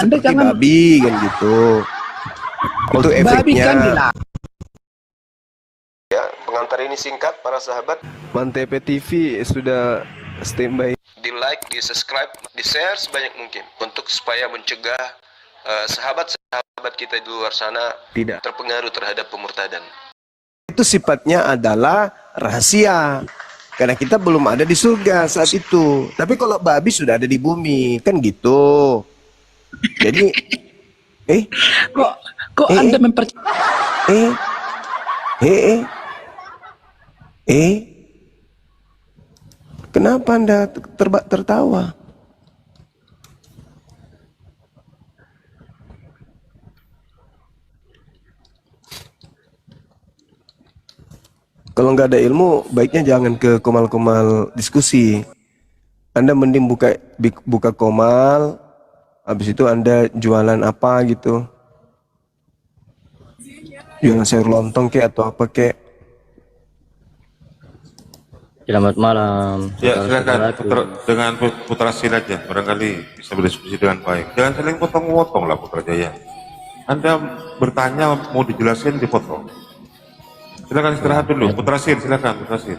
Anda seperti jangan babi kan gitu. Itu babi efeknya. kan bilang. Ya, pengantar ini singkat para sahabat. Mantep TV sudah standby. Di like, di subscribe, di share sebanyak mungkin untuk supaya mencegah sahabat-sahabat kita di luar sana tidak terpengaruh terhadap pemurtadan. Itu sifatnya adalah rahasia. Karena kita belum ada di surga saat itu. Tapi kalau babi sudah ada di bumi, kan gitu. Jadi Kok Anda mempercayai? Kenapa Anda tertawa? Kalau nggak ada ilmu, baiknya jangan ke komal-komal diskusi. Anda mending buka komal, habis itu Anda jualan apa gitu. Jualan sayur lontong kek atau apa kek. Selamat malam. Ya, silakan dengan Putra Sil aja, barangkali bisa berdiskusi dengan baik. Jangan saling potong-potong lah Putra Jaya. Anda bertanya mau dijelasin dipotong. Silakan istirahat dulu, Putra Sil, silakan Putra Sil.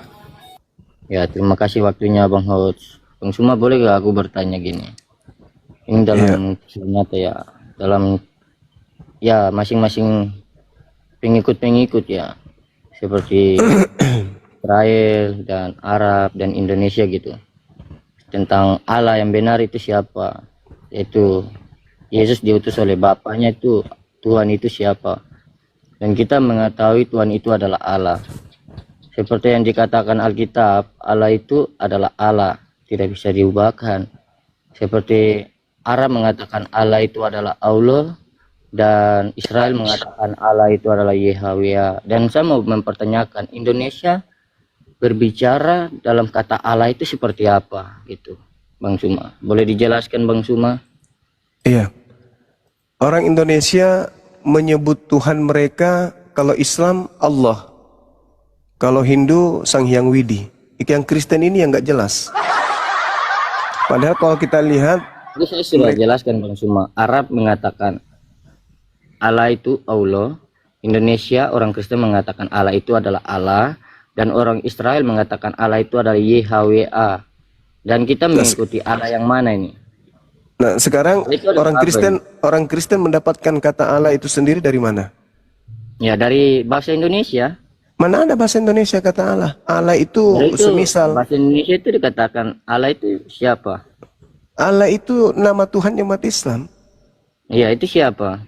Ya, terima kasih waktunya Bang Hots. Bang Suma, boleh gak aku bertanya gini? Ini dalam nyata ya, dalam ya masing-masing pengikut-pengikut ya, seperti Israel dan Arab dan Indonesia gitu, tentang Allah yang benar itu siapa, yaitu Yesus diutus oleh Bapaknya, itu Tuhan itu siapa, dan kita mengetahui Tuhan itu adalah Allah. Seperti yang dikatakan Alkitab, Allah itu adalah Allah, tidak bisa diubahkan. Seperti Arab mengatakan Allah itu adalah Allah, dan Israel mengatakan Allah itu adalah Yahweh. Dan saya mau mempertanyakan, Indonesia berbicara dalam kata Allah itu seperti apa gitu, Bang Suma? Boleh dijelaskan Bang Suma? Iya. Orang Indonesia menyebut Tuhan mereka, kalau Islam Allah, kalau Hindu Sang Hyang Widi. Yang Kristen ini yang nggak jelas. Padahal kalau kita lihat, Jadi saya sudah jelaskan Bang Suma. Arab mengatakan Allah itu Allah, Indonesia orang Kristen mengatakan Allah itu adalah Allah, dan orang Israel mengatakan Allah itu adalah YHWH. Dan kita mengikuti Allah yang mana ini? Nah, sekarang orang Kristen mendapatkan kata Allah itu sendiri dari mana? Ya, dari bahasa Indonesia. Mana ada bahasa Indonesia kata Allah? Allah itu semisal. Bahasa Indonesia itu dikatakan Allah itu siapa? Allah itu nama Tuhan umat Islam. Iya, itu siapa?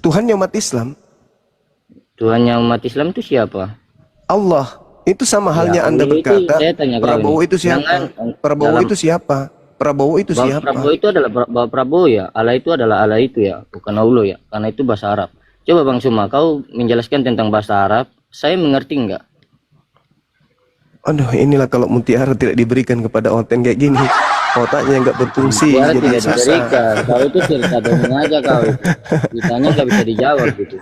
Tuhan umat Islam. Tuhan yang umat Islam itu siapa? Allah. Itu sama halnya Anda berkata Prabowo itu siapa? Prabowo itu siapa? Prabowo itu siapa? Prabowo itu adalah Prabowo ya. Allah itu adalah Allah itu ya, bukan Allah ya. Karena itu bahasa Arab. Coba Bang Suma, kau menjelaskan tentang bahasa Arab, saya mengerti enggak? Aduh, inilah kalau mutiara tidak diberikan kepada Oten kayak gini, otaknya nggak berfungsi, jadi tidak susah. diberikan. Kau itu cerita dongeng aja kau itu. Ditanya nggak bisa dijawab gitu.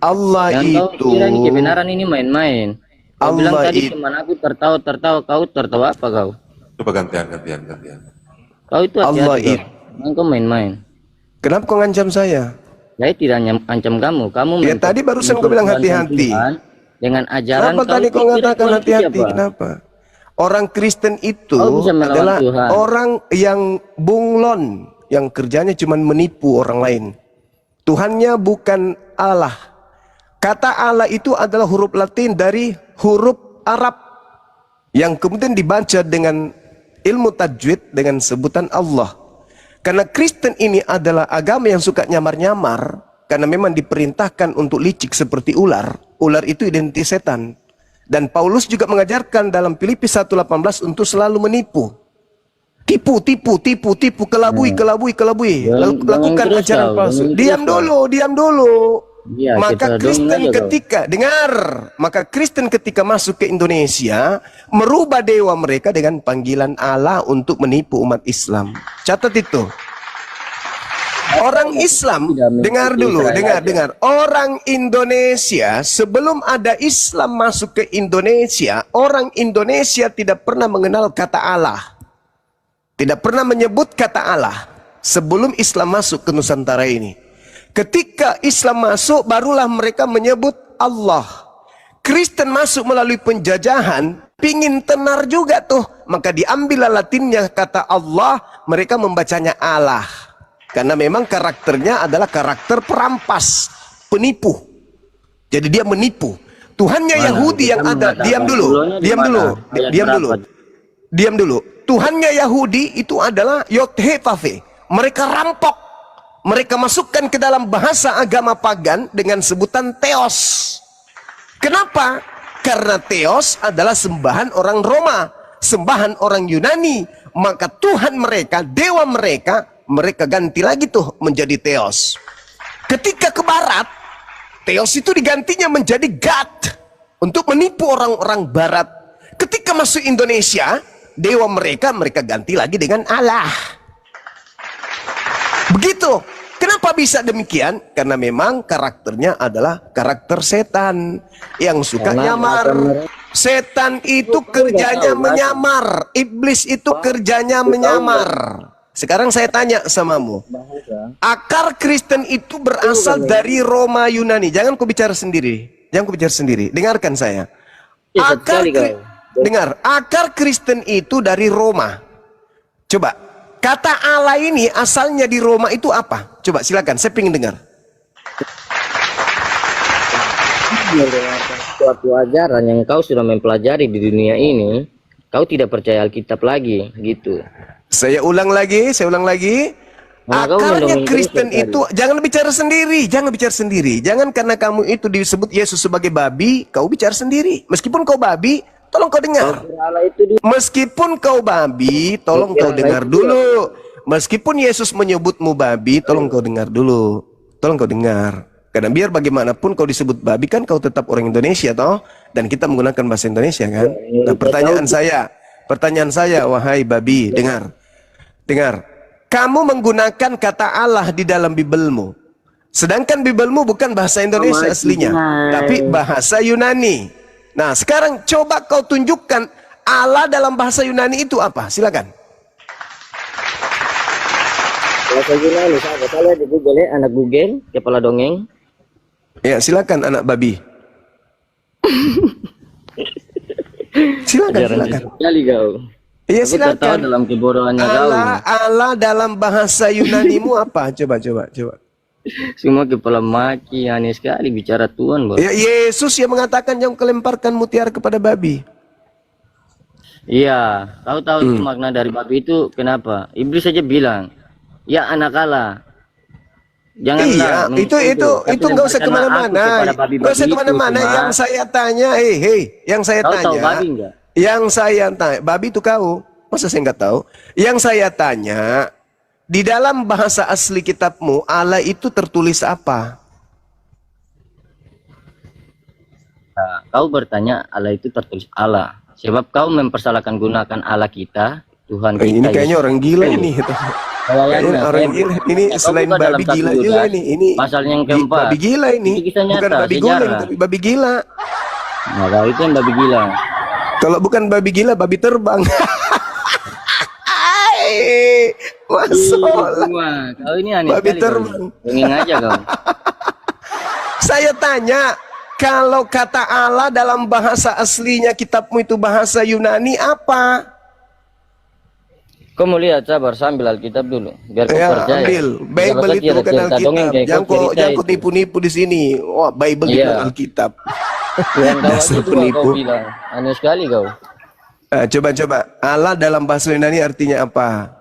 Allah yang itu. Kau kira ini kebenaran ini main-main. Kau bilang tadi cuma aku tertawa, kau tertawa apa kau? Coba gantian. Kau itu Allah hati-hati kau. Kau main-main. Kenapa kau ngancam saya? Saya tidak ancam kamu. Kamu ya tadi barusan kau bilang hati-hati. Dengan ajaran kenapa tadi kau mengatakan hati-hati? Kenapa? Orang Kristen itu adalah Tuhan. Orang yang bunglon, yang kerjanya cuma menipu orang lain. Tuhannya bukan Allah. Kata Allah itu adalah huruf Latin dari huruf Arab yang kemudian dibaca dengan ilmu tajwid dengan sebutan Allah. Karena Kristen ini adalah agama yang suka nyamar-nyamar, karena memang diperintahkan untuk licik seperti ular. Ular itu identik setan. Dan Paulus juga mengajarkan dalam Filipi 1:18 untuk selalu menipu. Tipu, kelabui. Lakukan ajaran palsu. Diam dulu. Ya, maka Kristen ketika masuk ke Indonesia merubah dewa mereka dengan panggilan Allah untuk menipu umat Islam. Catat itu. Orang Islam, dengar dulu. Orang Indonesia sebelum ada Islam masuk ke Indonesia, orang Indonesia tidak pernah mengenal kata Allah. Tidak pernah menyebut kata Allah. sebelum Islam masuk ke Nusantara ini. Ketika Islam masuk, barulah mereka menyebut Allah. Kristen masuk melalui penjajahan, pingin tenar juga tuh, maka diambil Latinnya kata Allah, mereka membacanya Allah. Karena memang karakternya adalah karakter perampas, penipu. Jadi dia menipu. Tuhannya Yahudi yang ada, diam dulu. Tuhannya Yahudi itu adalah Yod-He-Vav-He. Mereka rampok. Mereka masukkan ke dalam bahasa agama pagan dengan sebutan Theos. Kenapa? Karena Theos adalah sembahan orang Roma, sembahan orang Yunani. Maka Tuhan mereka, dewa mereka, mereka ganti lagi tuh menjadi Theos. Ketika ke barat, Theos itu digantinya menjadi God untuk menipu orang-orang barat. Ketika masuk Indonesia, dewa mereka ganti lagi dengan Allah. Begitu. Kenapa bisa demikian? Karena memang karakternya adalah karakter setan yang suka nyamar. Setan itu kerjanya menyamar. Iblis itu kerjanya menyamar. Sekarang saya tanya samamu, akar Kristen itu berasal dari Roma Yunani. Jangan kau bicara sendiri. Dengarkan saya. Akar Kristen itu dari Roma. Coba, kata Allah ini asalnya di Roma itu apa? Coba silakan, saya ingin dengar. Suatu ajaran yang kau sudah mempelajari di dunia ini, kau tidak percaya Alkitab lagi, gitu. Saya ulang lagi. Akarnya Kristen itu, jangan bicara sendiri. Jangan karena kamu itu disebut Yesus sebagai babi, kau bicara sendiri. Meskipun kau babi, tolong kau dengar. Meskipun kau babi, tolong kau dengar dulu. Meskipun Yesus menyebutmu babi, tolong kau dengar dulu. Karena biar bagaimanapun kau disebut babi kan kau tetap orang Indonesia toh, dan kita menggunakan bahasa Indonesia kan. Nah, pertanyaan saya, wahai babi, dengar. Kamu menggunakan kata Allah di dalam Bibelmu. Sedangkan Bibelmu bukan bahasa Indonesia aslinya, tapi bahasa Yunani. Nah, sekarang coba kau tunjukkan Allah dalam bahasa Yunani itu apa? Silakan. Bahasa Yunani, saya lihat di Google ya, anak Google, kepala dongeng. Ya, silakan anak babi. Silakan. Sekali kau. Iya, silakan. Dalam kebodohannya kau. Allah dalam bahasa Yunanimu apa? Coba. Semua kepala maki, aneh sekali bicara Tuhan, bro. Ya, Yesus yang mengatakan jangan kelemparkan mutiara kepada babi. Iya, kau tahu itu makna dari babi itu kenapa? Iblis saja bilang, ya anak Allah. Janganlah. Iya, itu nggak usah kemana-mana. Nggak usah kemana-mana. Yang saya tanya, yang saya tanya. Tahu babi enggak? Yang saya tanya, babi itu kau. Masa saya nggak tahu? Yang saya tanya, di dalam bahasa asli kitabmu, Allah itu tertulis apa? Nah, kau bertanya Allah itu tertulis Allah. Sebab kau mempersalahkan gunakan Allah kita, Tuhan kita. Ini kayaknya orang gila ini. Kayaknya orang gila. Ini selain babi gila juga nih. Ini pasal yang keempat. Babi gila ini. Bukan babi guling, tapi babi gila. Nah, kau itu yang babi gila. Kalau bukan babi gila, babi terbang. Masalah. Kau ini aneh babi sekali. Terbang. Ingin aja kau. Saya tanya, kalau kata Allah dalam bahasa aslinya kitabmu itu bahasa Yunani apa? Kau mau lihat, sabar, sambil Alkitab dulu biar kau percaya. Ambil Bible itu bukan Alkitab. Jangan kau nipu-nipu di sini. Wah, Bible itu Alkitab. Dasar penipu. Kau bilang aneh sekali kau. Coba Allah dalam bahasa Yunani artinya apa?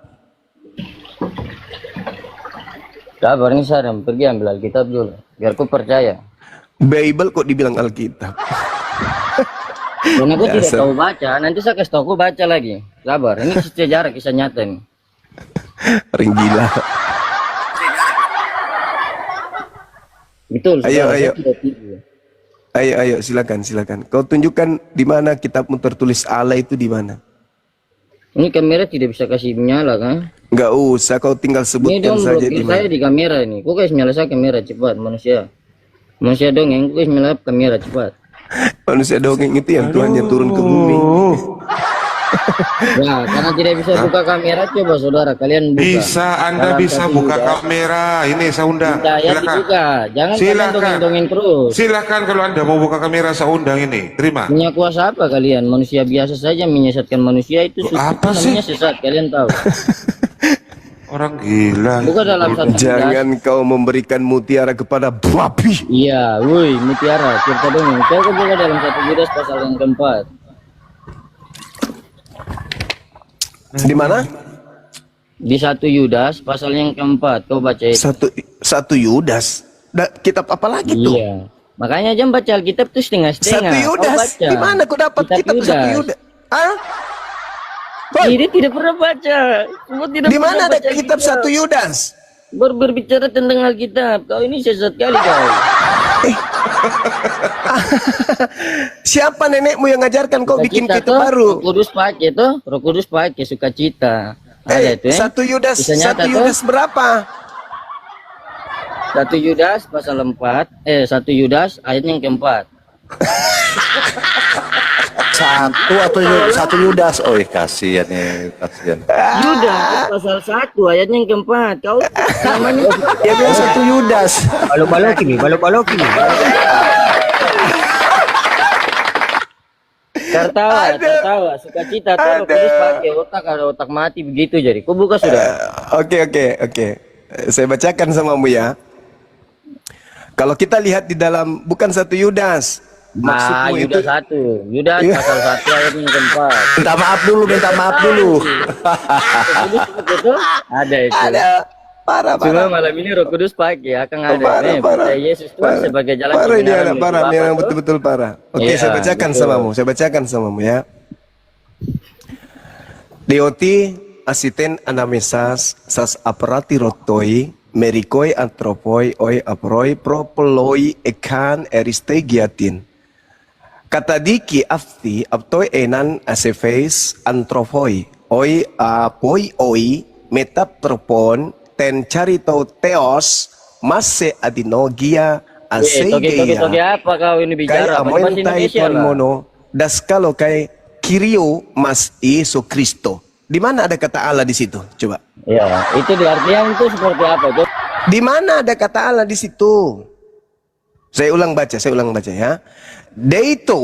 Sabar nih Sarem, pergi ambil Alkitab dulu biar kau percaya. Bible kok dibilang Alkitab? Dan aku tidak tahu baca, nanti saya kasih tahu aku baca lagi. Sabar, ini sejarah kisah nyata nih. Orang gila. Betul. Ayo, silakan. Kau tunjukkan di mana kitabmu tertulis Allah itu di mana? Ini kamera tidak bisa kasih menyala kan? Enggak usah, kau tinggal sebutkan saja di mana. Saya di kamera ini. Kau kasih menyala saya kamera cepat manusia. Manusia dongeng, kau kasih menyala kamera cepat. Manusia dongeng itu yang Tuhan yang turun ke bumi. Ya, karena tidak bisa buka kamera, coba saudara kalian buka. Bisa, Anda Dalam bisa satu buka Yudas, kamera. Ini saya undang. minta ayat Silakan. dibuka. Jangan kalian Silakan. dongeng-dongeng terus. Silakan kalau Anda mau buka kamera saya undang ini. Terima. Punya kuasa apa kalian? Manusia biasa saja menyesatkan manusia itu Apa sih? namanya sesat, kalian tahu. Orang gila. Buka dalam satu Yudas. Jangan kau memberikan mutiara kepada babi. Iya, woi, mutiara, cerita dongeng. Kau buka dalam satu Yudas pasal yang keempat. Di mana? Di satu Yudas pasal yang keempat. Kau baca itu. Satu Yudas. Kitab apa lagi tuh? Iya. Makanya jangan baca Alkitab tuh setengah-setengah. Satu Yudas. Di mana kau dapat kitab satu Yudas? Ah? Ini tidak pernah baca. Di mana ada kitab satu Yudas? Berbicara tentang Alkitab. Kau ini sesat kali kau. Siapa nenekmu yang ngajarkan kau bikin Sukacita kitab tuh, baru? Roh Kudus pakai tuh. Roh Kudus pakai sukacita. Ada itu ya. Satu Yudas, Bisa nyata satu Yudas berapa? Satu Yudas pasal 4. Satu Yudas ayat yang keempat. Satu Yudas. Oh, kasihan nih, kasihan. Yudas pasal 1 ayat yang keempat. Kau namanya Dia bilang satu Yudas. Balok-balok ini. tertawa, sukacita tuh Kudus pakai otak, ada otak mati begitu jadi. Kau buka sudah. Oke. Saya bacakan samamu ya. Kalau kita lihat di dalam bukan satu Yudas. Nah, Maksudmu itu Yudas 1. Yudas pasal 1 ayat yang keempat. Minta maaf dulu. Kudus itu ada itu. ada parah. Cuma malam ini Roh Kudus pakai akan ada. Parah. Percaya Yesus Tuhan sebagai jalan Parah ini kebenaran anak menuju parah, Bapa ini yang tuh. betul-betul parah. Oke, Iya, saya bacakan betul. samamu ya. Deoti asiten anamesas sas aparati rotoi merikoi antropoi oi aproi propoloi ekan eristegiatin. Kata diki afti aptoi enan asefeis antropoi oi apoi oi metaptropon ten carito teos masse adinogia Toge asegeia apa kau ini kai bicara? Pakai bahasa amoentai Indonesia ton lah. mono daskalo kai kirio mas Yesus Kristo. Di mana ada kata Allah di situ? Coba. Ya, itu di artian itu seperti apa? Tuh? Di mana ada kata Allah di situ? Saya ulang baca ya. Deito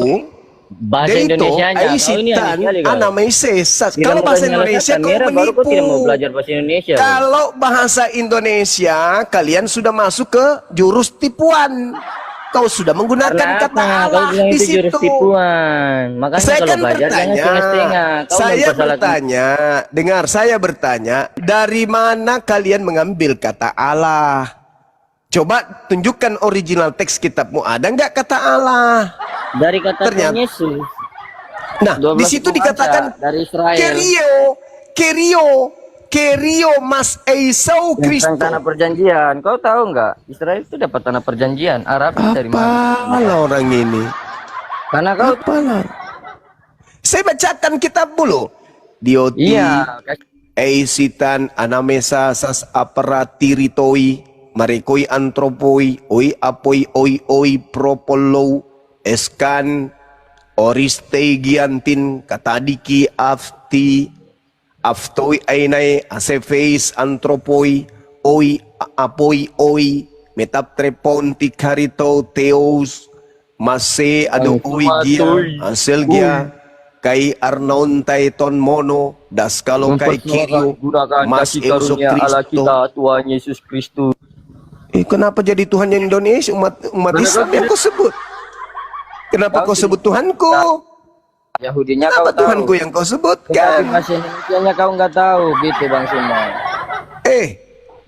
Bahasa Indonesianya. Kau ini aisitan aneh sekali kau. anamaises. Tidak Kalau mau bahasa menyalahkan Indonesia kau merah, baru kau menipu. tidak mau belajar bahasa Indonesia. Kalau bahasa Indonesia kalian sudah masuk ke jurus tipuan. Kau sudah menggunakan kata Kau Allah bilang di itu jurus situ. tipuan. Makanya Saya kalau kan belajar jangan bertanya, setengah-setengah. Kau saya mempersalahkan. bertanya, dengar, saya bertanya, dari mana kalian mengambil kata Allah? Coba tunjukkan original teks kitabmu, ada nggak kata Allah? Dari kata Ternyata- Yesus. Nah, 12 di situ suku dikatakan bangsa dari Israel. Kerio mas Esau Tentang Kristo. tanah perjanjian. Kau tahu nggak? Israel itu dapat tanah perjanjian. Arab dari mana? Apalah orang ini? Karena kau Apalah? Saya bacakan kitab dulu. Dioti, iya. Eisitan, Anamesa, Sas Aparatiritoi, Marikoi Antropoi, Oi Apoi, Oi Propolo, Eskan, Oristegiantin, Katadiki Afti, Aftoi Ainai, Asefeis Antropoi, Oi Apoi, Oi, Metaptreponti Karito, Teos, Mase Ado Oigia, Aselgia, Kai Arnon Taiton Mono, Daskalo Kai Kirio, Mas Yesus Kristo. Tuhan Yesus Kristus. Kenapa jadi Tuhan yang Indonesia, umat Islam yang kau sebut? Kenapa kau sebut Tuhanku? Yahudinya kau Kenapa tahu. Tuhanku yang kau Tetapi sebutkan? bahasa Indonesianya kau nggak tahu gitu Bang Suma.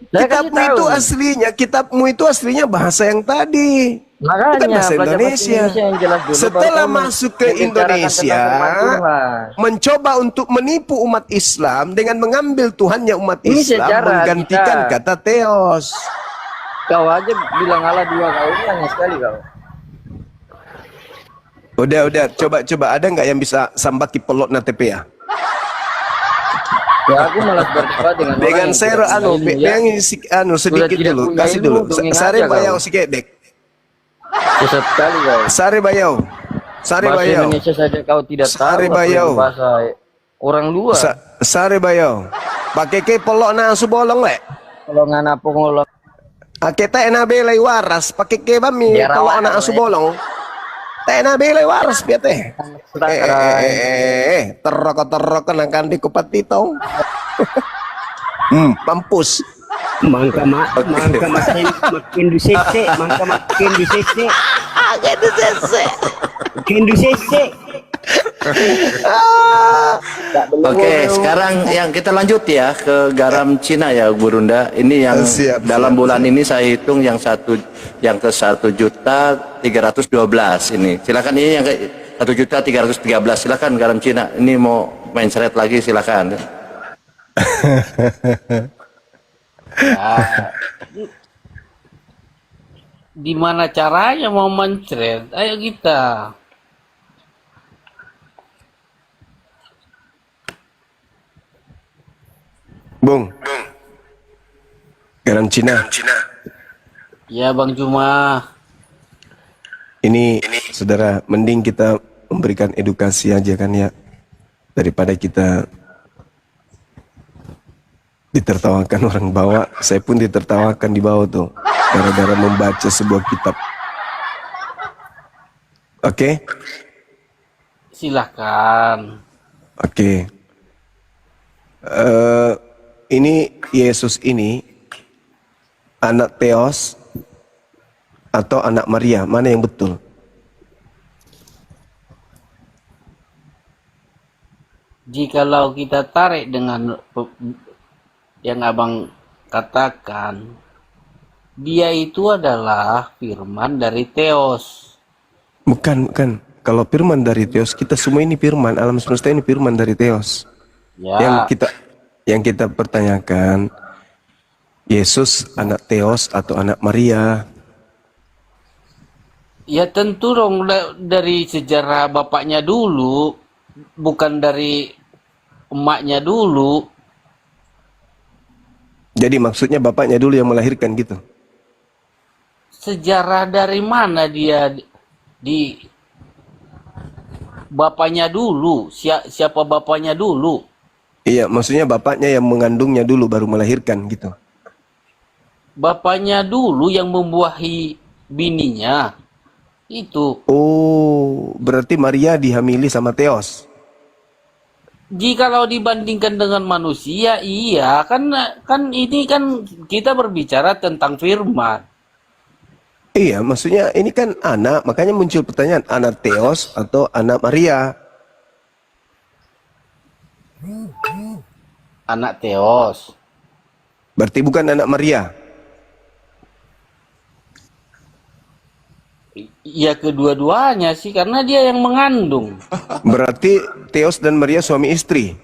Saya kasih Kitabmu itu tahu. aslinya, kitabmu itu aslinya bahasa yang tadi. Makanya Bukan bahasa belajar Indonesia. yang jelas dulu, Setelah baru kau masuk ke membicarakan Indonesia, tentang firman Tuhan. mencoba untuk menipu umat Islam dengan mengambil Tuhannya umat Ini Islam, sejarah menggantikan kita. kata Theos. Kau aja bilang Allah dua, kau ini aneh sekali kau. Udah, coba ada nggak yang bisa sambaki pelot na TP ya? Ya aku malas berdebat dengan orang Dengan yang saya tidak punya ilmu, ya. sedikit tidak dulu, punya kasih ilmu, dulu. dongeng Sare aja bayau kau. sikit dek. Sesat sekali kau. Sare bayau. Sare Bahasa bayau. Indonesia saja kau tidak tahu. Sare apalagi bayau. Bahasa orang luar. Sare bayo. Pakai ke polok na subolong le. Kalau ngana pengolong Kita na belay waras. Pakai ke bami Biar polok awak na na, subolong. Na belay waras biate. Terroko nangkan di kupat titong. Mampus. Mangka makin di sese, mangka makin di sese. Makin di sese. Oke, sekarang yang kita lanjut ya ke garam Cina ya, Bu Runda. Ini yang Siap, dalam bulan ini saya hitung yang ke 1.312 ini. Silakan ini yang ke 1.313. Silakan garam Cina. Ini mau main seret lagi silakan. Di mana caranya mau mencret? Ayo kita. Bung. Garam Cina. Ya Bang Juma. Ini saudara, mending kita memberikan edukasi aja kan ya, daripada kita ditertawakan orang bawa. Saya pun ditertawakan di bawah tuh gara-gara membaca sebuah kitab. Oke? Silahkan. Oke. Ini Yesus ini anak Theos atau anak Maria, mana yang betul? Jikalau kita tarik dengan yang abang katakan, dia itu adalah firman dari Theos. Bukan. Kalau firman dari Theos, kita semua ini firman, alam semesta ini firman dari Theos. Ya. Yang kita pertanyakan, Yesus anak Theos atau anak Maria? Ya tentu dong dari sejarah bapaknya dulu, bukan dari emaknya dulu. Jadi maksudnya bapaknya dulu yang melahirkan gitu? Sejarah dari mana dia di bapaknya dulu? Siapa bapaknya dulu? Iya, maksudnya bapaknya yang mengandungnya dulu baru melahirkan gitu. Bapaknya dulu yang membuahi bininya. Itu. Oh, berarti Maria dihamili sama Theos. Jikalau dibandingkan dengan manusia, iya kan ini kan kita berbicara tentang firman. Iya, maksudnya ini kan anak, makanya muncul pertanyaan, anak Theos atau anak Maria? Anak Theos. Berarti bukan anak Maria? Ya kedua-duanya sih, karena dia yang mengandung. Berarti Theos dan Maria suami istri?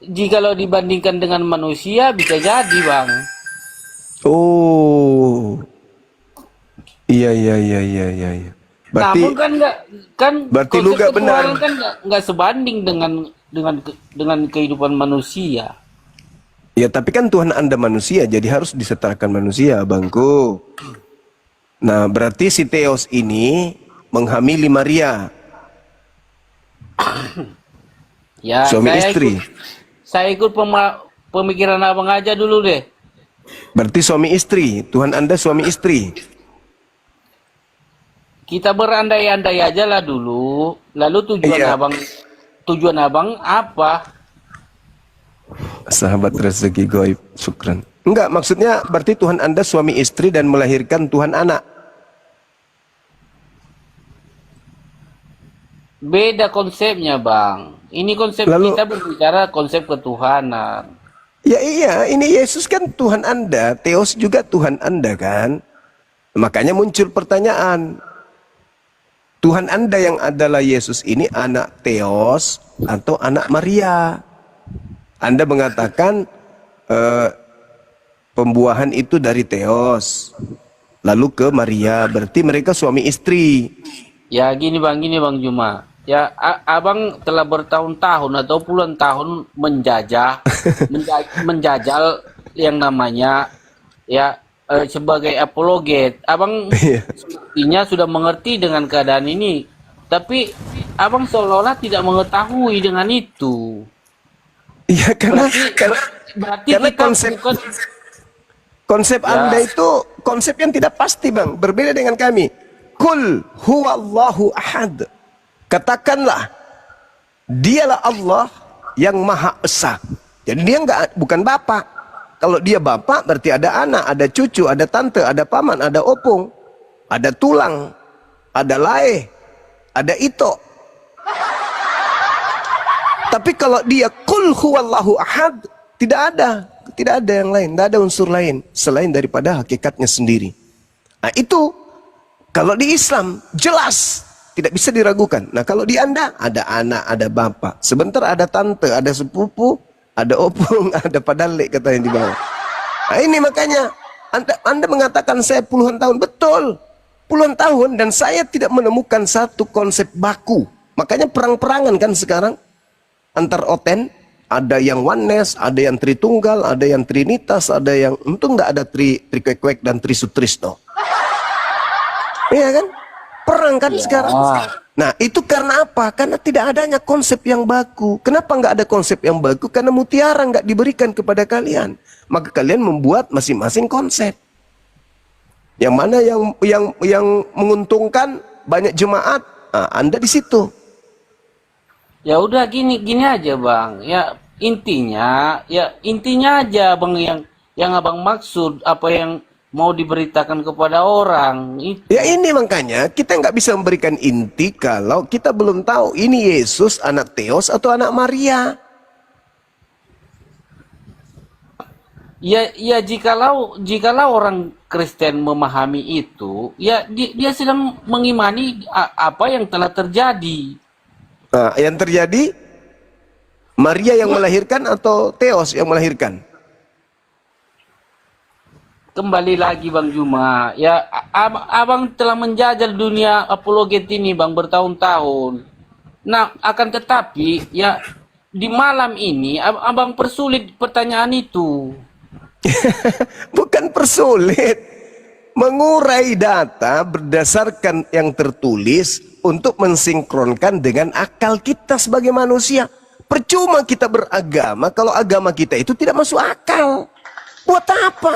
Jikalau dibandingkan dengan manusia, bisa jadi Bang. Oh, iya. Berarti, namun kan berarti lu gak benar. kan nggak sebanding dengan kehidupan manusia. Ya tapi kan Tuhan Anda manusia, jadi harus disetarakan manusia, bangku. Nah, berarti si Theos ini menghamili Maria. Ya, Suami istri. Saya ikut pemikiran abang aja dulu deh. Berarti suami istri, Tuhan Anda suami istri. Kita berandai-andai aja lah dulu. Lalu tujuan abang apa? Sahabat rezeki goib, syukran. Enggak, maksudnya berarti Tuhan Anda suami istri dan melahirkan Tuhan anak. Beda konsepnya Bang. Ini konsep kita berbicara konsep ketuhanan. Ya iya, ini Yesus kan Tuhan Anda, Theos juga Tuhan Anda kan. Makanya muncul pertanyaan. Tuhan Anda yang adalah Yesus ini anak Theos atau anak Maria? Anda mengatakan pembuahan itu dari Theos, lalu ke Maria, berarti mereka suami istri. Ya gini Bang Juma. Ya abang telah bertahun-tahun atau puluhan tahun menjajal yang namanya ya sebagai apologet. Abang sepertinya sudah mengerti dengan keadaan ini. Tapi abang seolah-olah tidak mengetahui dengan itu. Iya, Berarti karena kita bukan konsep ya. Anda itu konsep yang tidak pasti, Bang. Berbeda dengan kami. Kul huwallahu ahad. Katakanlah, dialah Allah yang Maha Esa. Jadi dia bukan bapak. Kalau dia bapak berarti ada anak, ada cucu, ada tante, ada paman, ada opung, ada tulang, ada lae, ada ito. Tapi kalau dia kul huwallahu ahad, tidak ada yang lain, tidak ada unsur lain selain daripada hakikatnya sendiri. Nah itu kalau di Islam jelas tidak bisa diragukan. Nah kalau di Anda ada anak, ada bapak, sebentar ada tante, ada sepupu, ada opung, ada padalik kata yang di bawah. Nah ini makanya anda mengatakan saya puluhan tahun, betul puluhan tahun, dan saya tidak menemukan satu konsep baku. Makanya perang-perangan kan sekarang antar oten, ada yang oneness, ada yang tritunggal, ada yang trinitas, ada yang untung nggak ada trikwek dan trisutrisno. Iya kan? Perang kan sekarang. Nah itu karena apa? Karena tidak adanya konsep yang baku. Kenapa nggak ada konsep yang baku? Karena mutiara nggak diberikan kepada kalian. Maka kalian membuat masing-masing konsep. Yang mana yang menguntungkan banyak jemaat, nah, Anda di situ. Ya udah gini aja bang. Ya intinya aja bang yang abang maksud apa yang mau diberitakan kepada orang itu. Ya ini makanya kita nggak bisa memberikan inti kalau kita belum tahu ini Yesus anak Theos atau anak Maria. Ya jikalau orang Kristen memahami itu, ya dia sedang mengimani apa yang telah terjadi. Nah, yang terjadi Maria yang melahirkan atau Theos yang melahirkan? Kembali lagi Bang Juma, ya abang telah menjajal dunia apologet ini bang bertahun-tahun. Nah akan tetapi ya di malam ini abang persulit pertanyaan itu. Bukan persulit, mengurai data berdasarkan yang tertulis untuk mensinkronkan dengan akal kita sebagai manusia. Percuma kita beragama kalau agama kita itu tidak masuk akal. Buat apa?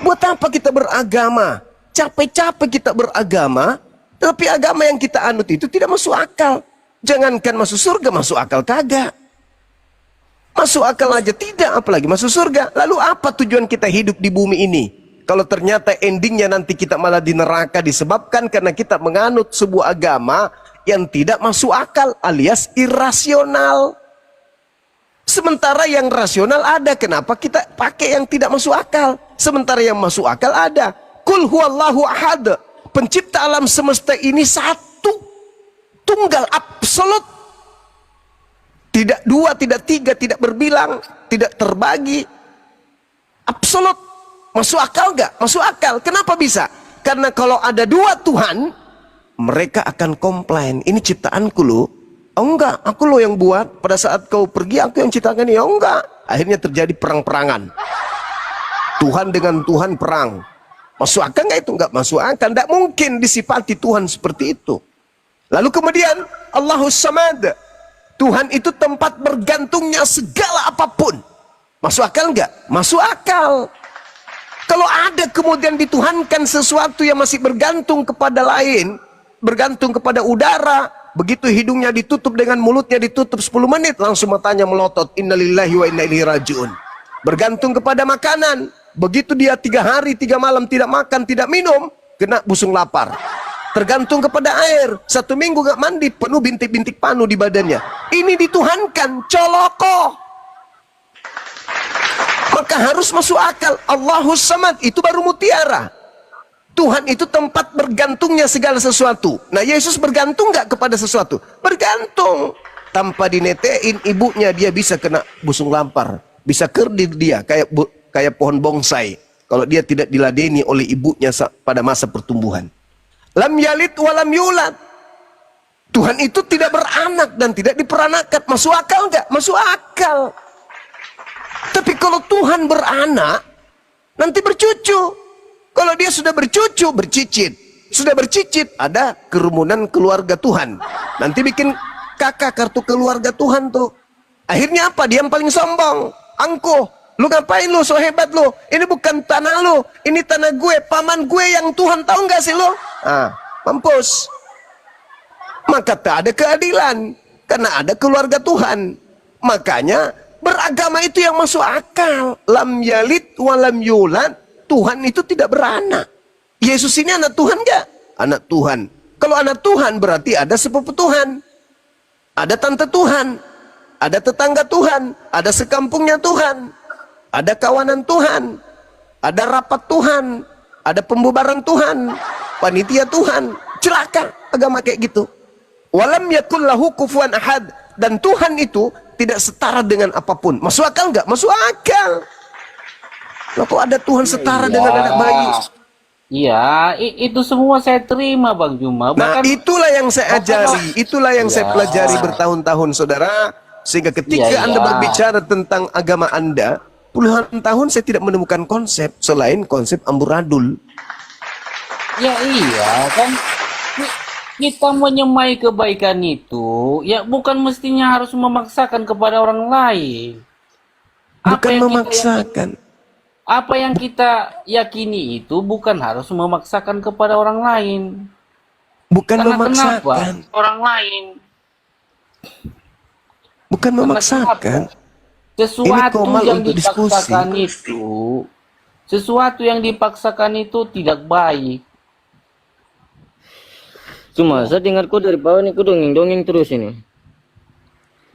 Buat apa kita beragama? Capek-capek kita beragama, tapi agama yang kita anut itu tidak masuk akal. Jangankan masuk surga, masuk akal kagak. Masuk akal aja tidak, apalagi masuk surga. Lalu apa tujuan kita hidup di bumi ini? Kalau ternyata endingnya nanti kita malah di neraka disebabkan karena kita menganut sebuah agama yang tidak masuk akal alias irasional. Sementara yang rasional ada, kenapa kita pakai yang tidak masuk akal? Sementara yang masuk akal ada. Kul huwallahu ahad. Pencipta alam semesta ini satu, tunggal, absolut. Tidak dua, tidak tiga, tidak berbilang, tidak terbagi. Absolut. Masuk akal gak? Masuk akal. Kenapa bisa? Karena kalau ada dua Tuhan, mereka akan komplain. Ini ciptaanku loh. Oh enggak, aku loh yang buat. Pada saat kau pergi, aku yang ciptakan ini. Oh enggak. Akhirnya terjadi perang-perangan. Tuhan dengan Tuhan perang. Masuk akal nggak itu? Nggak masuk akal. Nggak mungkin disifati Tuhan seperti itu. Lalu kemudian Allahus Samad. Tuhan itu tempat bergantungnya segala apapun. Masuk akal nggak? Masuk akal. Kalau ada kemudian dituhankan sesuatu yang masih bergantung kepada lain, bergantung kepada udara, begitu hidungnya ditutup dengan mulutnya ditutup 10 menit, langsung matanya melotot. Innalillahi wa inna ilaihi rajiun. Bergantung kepada makanan, begitu dia 3 hari 3 malam tidak makan, tidak minum, kena busung lapar. Tergantung kepada air, 1 minggu gak mandi, penuh bintik-bintik panu di badannya. Ini dituhankan, coloko. Maka harus masuk akal. Allahus Samad, itu baru mutiara. Tuhan itu tempat bergantungnya segala sesuatu. Nah Yesus bergantung gak kepada sesuatu? Bergantung. Tanpa dinetein ibunya dia bisa kena busung lapar. Bisa kerdil dia kayak pohon bonsai. Kalau dia tidak diladeni oleh ibunya pada masa pertumbuhan. Lam yalid walam yulad. Tuhan itu tidak beranak dan tidak diperanakan. Masuk akal nggak? Masuk akal. Tapi kalau Tuhan beranak, nanti bercucu. Kalau dia sudah bercucu, bercicit. Sudah bercicit, ada kerumunan keluarga Tuhan. Nanti bikin kakak kartu keluarga Tuhan tuh. Akhirnya apa? Dia yang paling sombong. Angkuh. Lu ngapain lu so hebat lu? Ini bukan tanah lu, ini tanah gue, paman gue yang Tuhan, tahu nggak sih lu? Ah, mampus. Maka tak ada keadilan karena ada keluarga Tuhan. Makanya beragama itu yang masuk akal. Lam yalid walam yulad. Tuhan itu tidak beranak. Yesus ini anak Tuhan nggak? Anak Tuhan. Kalau anak Tuhan berarti ada sepupu Tuhan, ada tante Tuhan, ada tetangga Tuhan, ada sekampungnya Tuhan. Ada kawanan Tuhan, ada rapat Tuhan, ada pembubaran Tuhan, panitia Tuhan. Celaka agama kayak gitu. Walam yakul lahu kufuwan ahad. Dan Tuhan itu tidak setara dengan apapun. Masuk akal nggak? Masuk akal. Loh, kok ada Tuhan setara dengan anak bayi? Iya, itu semua saya terima Bang Juma. Nah, itulah yang saya ajari, itulah yang saya pelajari bertahun-tahun, saudara. Sehingga ketika Anda berbicara tentang agama Anda, puluhan tahun saya tidak menemukan konsep selain konsep amburadul. Ya iya kan, kita menyemai kebaikan itu ya bukan mestinya harus memaksakan kepada orang lain. Bukan memaksakan. Apa yang kita yakini itu bukan harus memaksakan kepada orang lain. Bukan Karena memaksakan. kenapa? Orang lain. Bukan memaksakan. Sesuatu Komal yang untuk dipaksakan itu, sesuatu yang dipaksakan itu tidak baik. Cuma saya dengar kau dari bawah nih, kau dongeng-dongeng terus ini.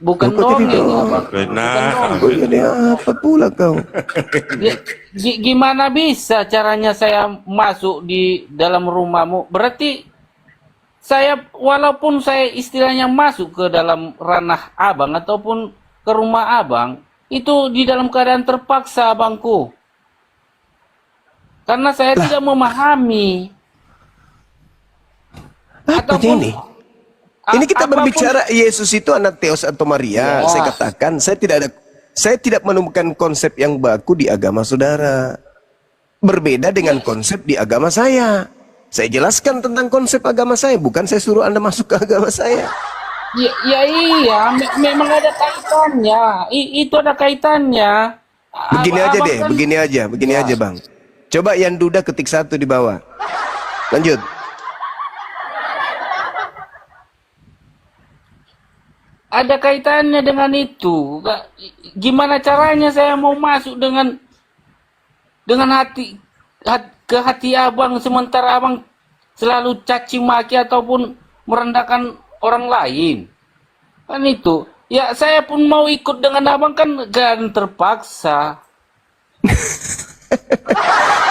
Bukan Kau jadi dongeng. dong. Abang. Benar. Kau jadi apa pula kau? Gimana bisa caranya saya masuk di dalam rumahmu? Berarti saya, walaupun saya istilahnya masuk ke dalam ranah abang ataupun ke rumah abang, itu di dalam keadaan terpaksa abangku. Karena saya tidak memahami. Apa ini? Ini kita apapun- berbicara Yesus itu anak Theos atau Maria. Ya. Saya katakan saya tidak menemukan konsep yang baku di agama saudara. Berbeda dengan konsep di agama saya. Saya jelaskan tentang konsep agama saya, bukan saya suruh Anda masuk ke agama saya. Ya iya, memang ada kaitannya. Itu ada kaitannya. Begini aja Abang deh, kan- begini aja Bang. Coba yang duda ketik 1 di bawah. Lanjut. Ada kaitannya dengan itu. Gimana caranya saya mau masuk dengan ke hati abang, sementara abang selalu caci maki ataupun merendahkan orang lain. Kan itu. Ya saya pun mau ikut dengan abang kan kan terpaksa.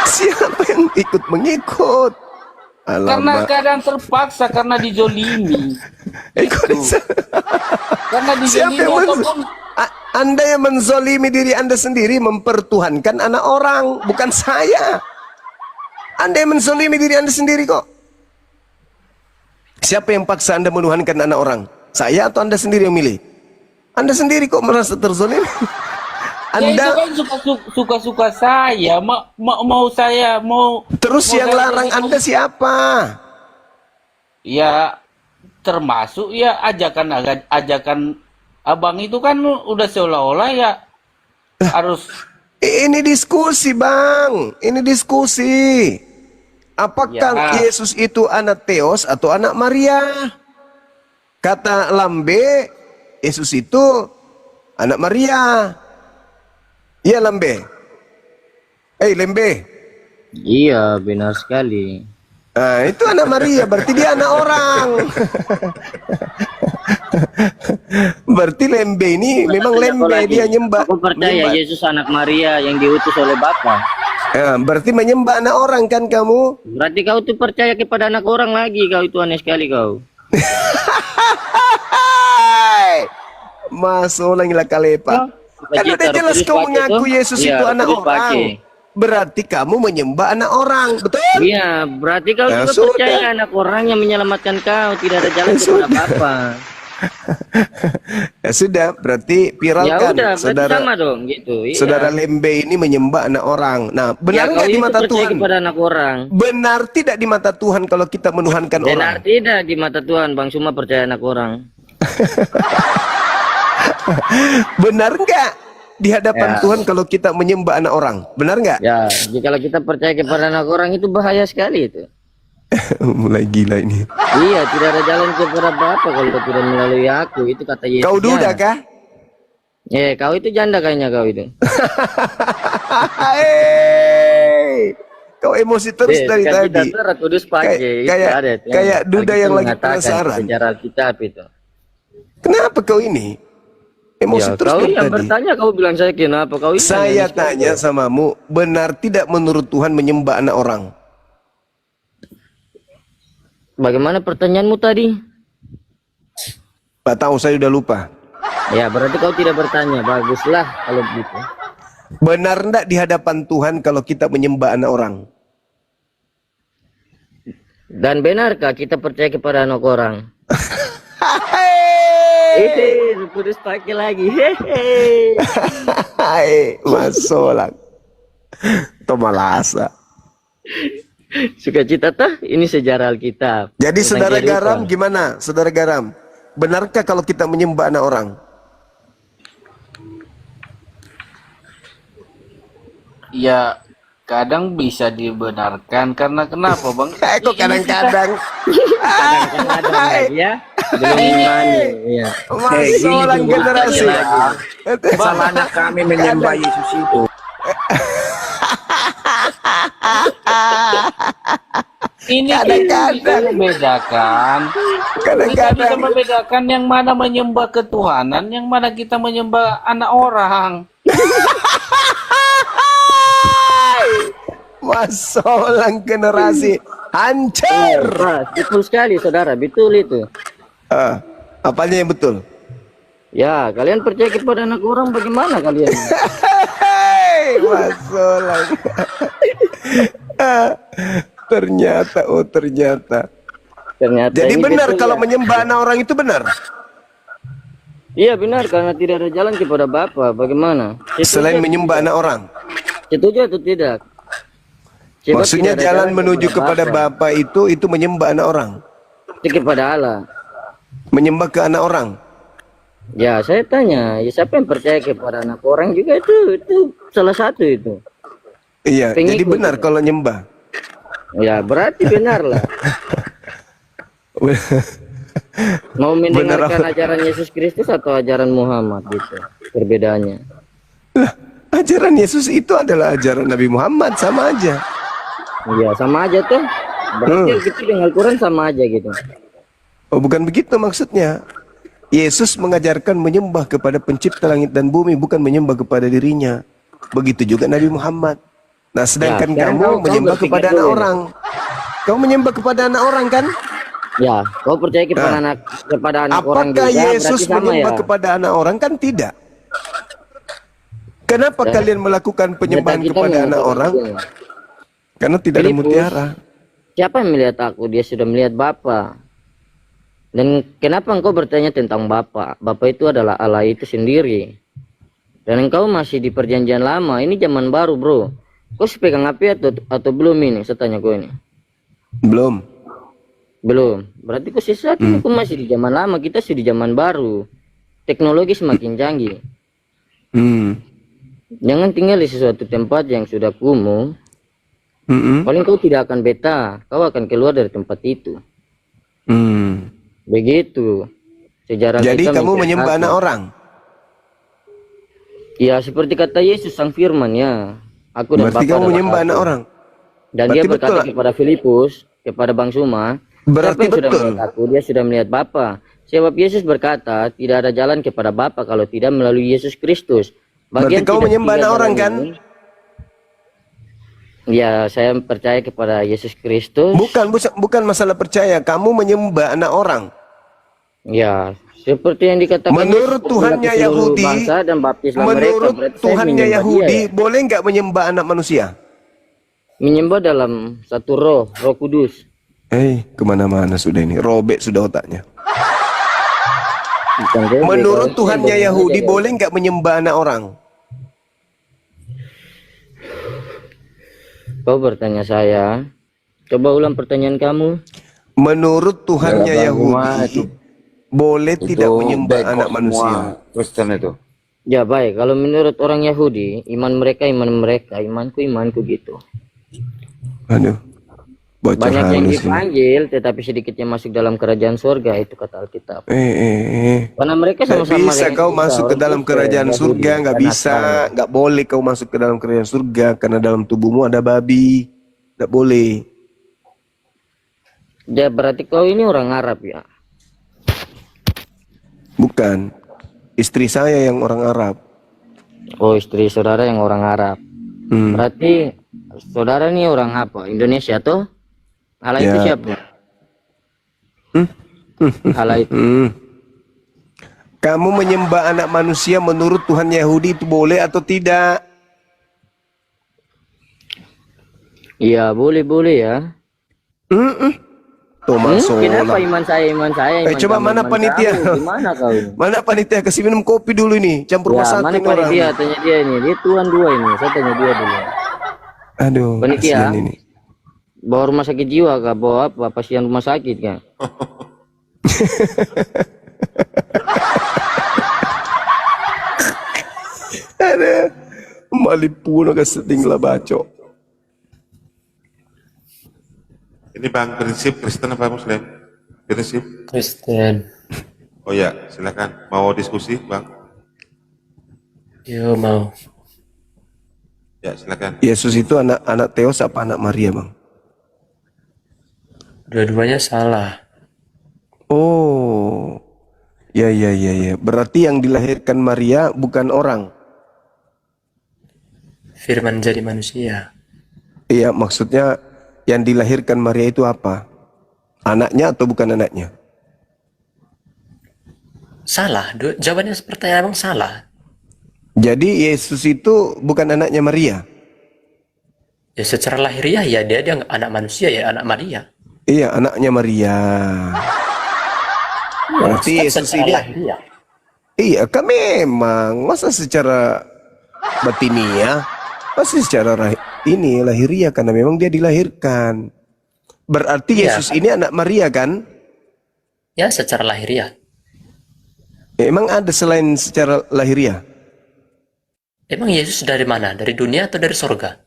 Siapa yang ikut mengikut? Karena Alamak. keadaan terpaksa, karena dijolimi. Ikut. Karena Siapa dijolimi yang ataupun Anda yang menzolimi diri Anda sendiri, mempertuhankan anak orang, bukan saya. Anda yang menzolimi diri Anda sendiri kok. Siapa yang paksa Anda menuhankan anak orang? Saya atau Anda sendiri yang milih? Anda sendiri kok merasa terzolimi. ya itu Anda kan suka-suka saya. Mau saya mau. terus mau yang saya larang jadi- Anda siapa? Ya termasuk ya ajakan abang itu kan udah seolah-olah ya harus. Ini diskusi Bang, ini diskusi. Apakah Ya. Yesus itu anak Theos atau anak Maria? Kata Lambe, Yesus itu anak Maria. Iya Lambe. Lembe. Iya, benar sekali. Nah, itu anak Maria, berarti dia anak orang. Berarti Lembe ini memang Lembe, dia nyembah. Aku percaya menyembah. Yesus anak Maria yang diutus oleh Bapa. Ya, berarti menyembah anak orang kan kamu? Berarti kau tuh percaya kepada anak orang lagi, kau itu aneh sekali kau. Masuk lagi lah kalepa. Kan udah jelas terus kau pakai mengaku tuh. Yesus Iya, itu anak terus orang. pakai. Berarti kamu menyembah anak orang, betul? Iya, berarti kau Ya, juga sudah. percaya anak orang yang menyelamatkan kau, tidak ada jalan Ya, kepada sudah. Bapa. Ya sudah, berarti Ya viralkan udah, berarti saudara sama dong gitu. Iya. saudara Lembe ini menyembah anak orang. Nah, benar Ya, nggak kau di itu mata percaya Tuhan? kepada anak orang. Benar tidak di mata Tuhan kalau kita menuhankan orang? Benar tidak di mata Tuhan, Bang Suma percaya anak orang. Benar nggak di hadapan Tuhan kalau kita menyembah anak orang? Benar nggak? Ya, jika kita percaya kepada anak orang itu bahaya sekali itu. Mulai gila ini. Iya, tidak ada jalan kepada Bapa kalau tidak melalui aku. Itu kata Yesus. Kau duda kah? Kau itu janda kayaknya kau itu. Hei, kau emosi terus dari kan tadi. kita Kudus pakai kayak duda yang lagi penasaran. Sejarah Alkitab itu. Kenapa kau ini? Emosi Ya, terus kau dari yang tadi. bertanya, kau bilang saya kenapa kau ini? Saya tanya samamu, benar tidak menurut Tuhan menyembah anak orang? Bagaimana pertanyaanmu tadi? Pak tahu, saya udah lupa. Ya, berarti kau tidak bertanya. Baguslah kalau begitu. Benar enggak di hadapan Tuhan kalau kita menyembah anak orang? Dan benarkah kita percaya kepada anak orang? Kudus pakai lagi. Hai, masolak. Tomalasa. Sukacita tah, ini sejarah Alkitab. Jadi Tentang saudara kehidupan. Garam gimana? Saudara Garam, benarkah kalau kita menyembah anak orang? Ya kadang bisa dibenarkan karena kenapa bang? Kok kadang-kadang? Kadang-kadang ya. Belum imani. Iya. Masolang generasi. Salahnya kami menyembah Yesus itu. Ini Kadang-kadang. kita membedakan. Kita Kadang-kadang. bisa membedakan yang mana menyembah ketuhanan, yang mana kita menyembah anak orang. Masolang generasi hancur. Pas, betul sekali saudara, betul itu. Apanya yang betul? Ya, kalian percaya kepada anak orang bagaimana kalian? Masolang. Ternyata, ternyata. Ternyata Jadi ini benar betul, kalau ya. menyembah anak orang itu benar. Iya benar, karena tidak ada jalan kepada Bapa. Bagaimana? Selain menyembah anak orang. Setuju atau tidak? Sebab Maksudnya tidak ada jalan menuju kepada Bapa. Bapa itu menyembah anak orang. Itu kepada Allah. Menyembah ke anak orang. Ya, saya tanya, ya siapa yang percaya kepada anak orang juga itu salah satu itu. Iya, Pengikut jadi benar itu. kalau nyembah. Ya, berarti benar lah. Mau mendengarkan Benar. ajaran Yesus Kristus atau ajaran Muhammad gitu. Perbedaannya. Lah, ajaran Yesus itu adalah ajaran Nabi Muhammad, sama aja. Iya, sama aja tuh. Berarti gitu dengan Al-Quran sama aja gitu. Oh, bukan begitu maksudnya. Yesus mengajarkan menyembah kepada pencipta langit dan bumi, bukan menyembah kepada dirinya. Begitu juga Nabi Muhammad. Nah, sedangkan sekarang kamu kau menyembah berpikir kepada dulu anak ya. orang. Kamu menyembah kepada anak orang kan? Ya, kau percaya kepada anak orang Apakah juga, Yesus berarti sama menyembah ya. kepada anak orang? Kan tidak. Kenapa Ya. kalian melakukan penyembahan Kita kepada anak mengatakan orang? begini. Karena tidak ada Filipus, mutiara. Siapa yang melihat aku? Dia sudah melihat Bapa. Dan kenapa engkau bertanya tentang Bapa? Bapa itu adalah Allah itu sendiri. Dan engkau masih di perjanjian lama. Ini zaman baru, bro. Kau sudah pegang api atau belum ini? Saya tanya kau ini. Belum. Belum. Berarti kau sesat. Kau masih di zaman lama. Kita sudah di zaman baru. Teknologi semakin canggih. Jangan tinggal di sesuatu tempat yang sudah kumuh. Paling kau tidak akan betah. Kau akan keluar dari tempat itu. Begitu. Sejarah Jadi kita kamu mencatat. menyembah anak orang? Ya seperti kata Yesus sang firman ya. Aku dan Berarti Bapa kamu adalah menyembah satu. anak orang? Dan Berarti dia betul berkata lah. kepada Filipus, kepada Bang Suma, Berarti siapa yang sudah betul. melihat aku, dia sudah melihat Bapa. Sebab Yesus berkata, tidak ada jalan kepada Bapa kalau tidak melalui Yesus Kristus. Berarti kau tidak menyembah tiga anak orang, jalan kan? ini. Ya, saya percaya kepada Yesus Kristus. Bukan masalah percaya. Kamu menyembah anak orang. Ya, seperti yang dikatakan Menurut Yesus, Tuhannya pergilah ke seluruh Yahudi, bangsa dan baptislah mereka. menurut Berarti saya Tuhannya menyembah Yahudi, dia, ya? boleh nggak menyembah anak manusia? Menyembah dalam satu roh Kudus. Kemana-mana sudah ini. Robek sudah otaknya. Bukan bebek, Menurut kalau Tuhannya bebek Yahudi aja, boleh nggak menyembah anak orang? kau bertanya saya. Coba ulang pertanyaan kamu. Menurut Tuhannya Bang Juma Yahudi boleh tidak menyembah bego anak semua manusia? Kristen itu. Ya baik, kalau menurut orang Yahudi, iman mereka, imanku gitu. Aduh, bocor Banyak yang halus ini. dipanggil, tetapi sedikitnya masuk dalam kerajaan surga, itu kata Alkitab. Eh. Karena mereka Nggak sama-sama bisa dengan kau kita, masuk ke orang dalam Kristen, kerajaan Yahudi, surga, nggak dan bisa, Nasrani. nggak boleh kau masuk ke dalam kerajaan surga karena dalam tubuhmu ada babi, nggak boleh. Ya berarti kau ini orang Arab ya? Bukan, istri saya yang orang Arab. Oh, istri saudara yang orang Arab. Hmm. Berarti saudara ini orang apa? Indonesia toh? Allah itu Ya. siapa? Allah itu. Kamu menyembah anak manusia menurut Tuhan Yahudi itu boleh atau tidak? Iya, boleh ya. Tuh masuk. Kenapa iman saya? Coba kamu, mana iman panitia? kamu? Gimana kau ini? Mana panitia? Kasih minum kopi dulu ini, campur Ya, masak mana ini orang. panitia? Tanya dia ini. Dia tuan dua ini. Saya tanya dia dulu. Aduh, Panitia. kasihan ini. Bawa rumah sakit jiwa kah? Bawa apa? Pasien rumah sakit kah? Ada malipuno ka setinglah bacok. Ini Bang, prinsip Kristen apa Muslim? Prinsip. Kristen. Oh ya, silakan. Mau diskusi, Bang? Yo mau. Ya, silakan. Yesus itu anak Theos apa anak Maria, Bang? Dua-duanya salah. Oh. Ya. Berarti yang dilahirkan Maria bukan orang. Firman jadi manusia. Iya, maksudnya yang dilahirkan Maria itu apa? Anaknya atau bukan anaknya? Salah. Jawabannya pertanyaan abang salah. Jadi Yesus itu bukan anaknya Maria. Ya secara lahiriah ya dia anak manusia ya anak Maria. Iya, anaknya Maria. Berarti Ustaz, Yesus secara ini lahiriah. iya kan memang masa secara batiniah, masa secara lahiriah karena memang dia dilahirkan. Berarti Iya. Yesus ini anak Maria kan? Ya secara lahiriah. Emang ada selain secara lahiriah? Emang Yesus dari mana? Dari dunia atau dari sorga?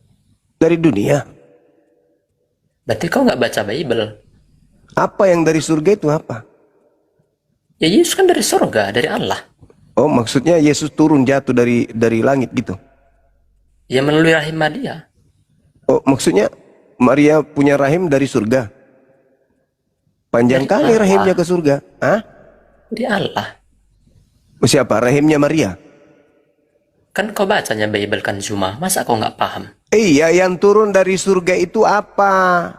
Dari dunia. Berarti kau nggak baca Bible. Apa yang dari surga itu apa? Ya Yesus kan dari sorga, dari Allah. Oh, maksudnya Yesus turun jatuh dari langit gitu. Ya melalui rahim Maria. Oh, maksudnya Maria punya rahim dari surga. Panjang Dari kali Allah. rahimnya ke surga. Hah? Dari Allah. Siapa? Rahimnya Maria? Kan kau bacanya Bible kan Zuma. Masa kau nggak paham? Iya, yang turun dari surga itu apa?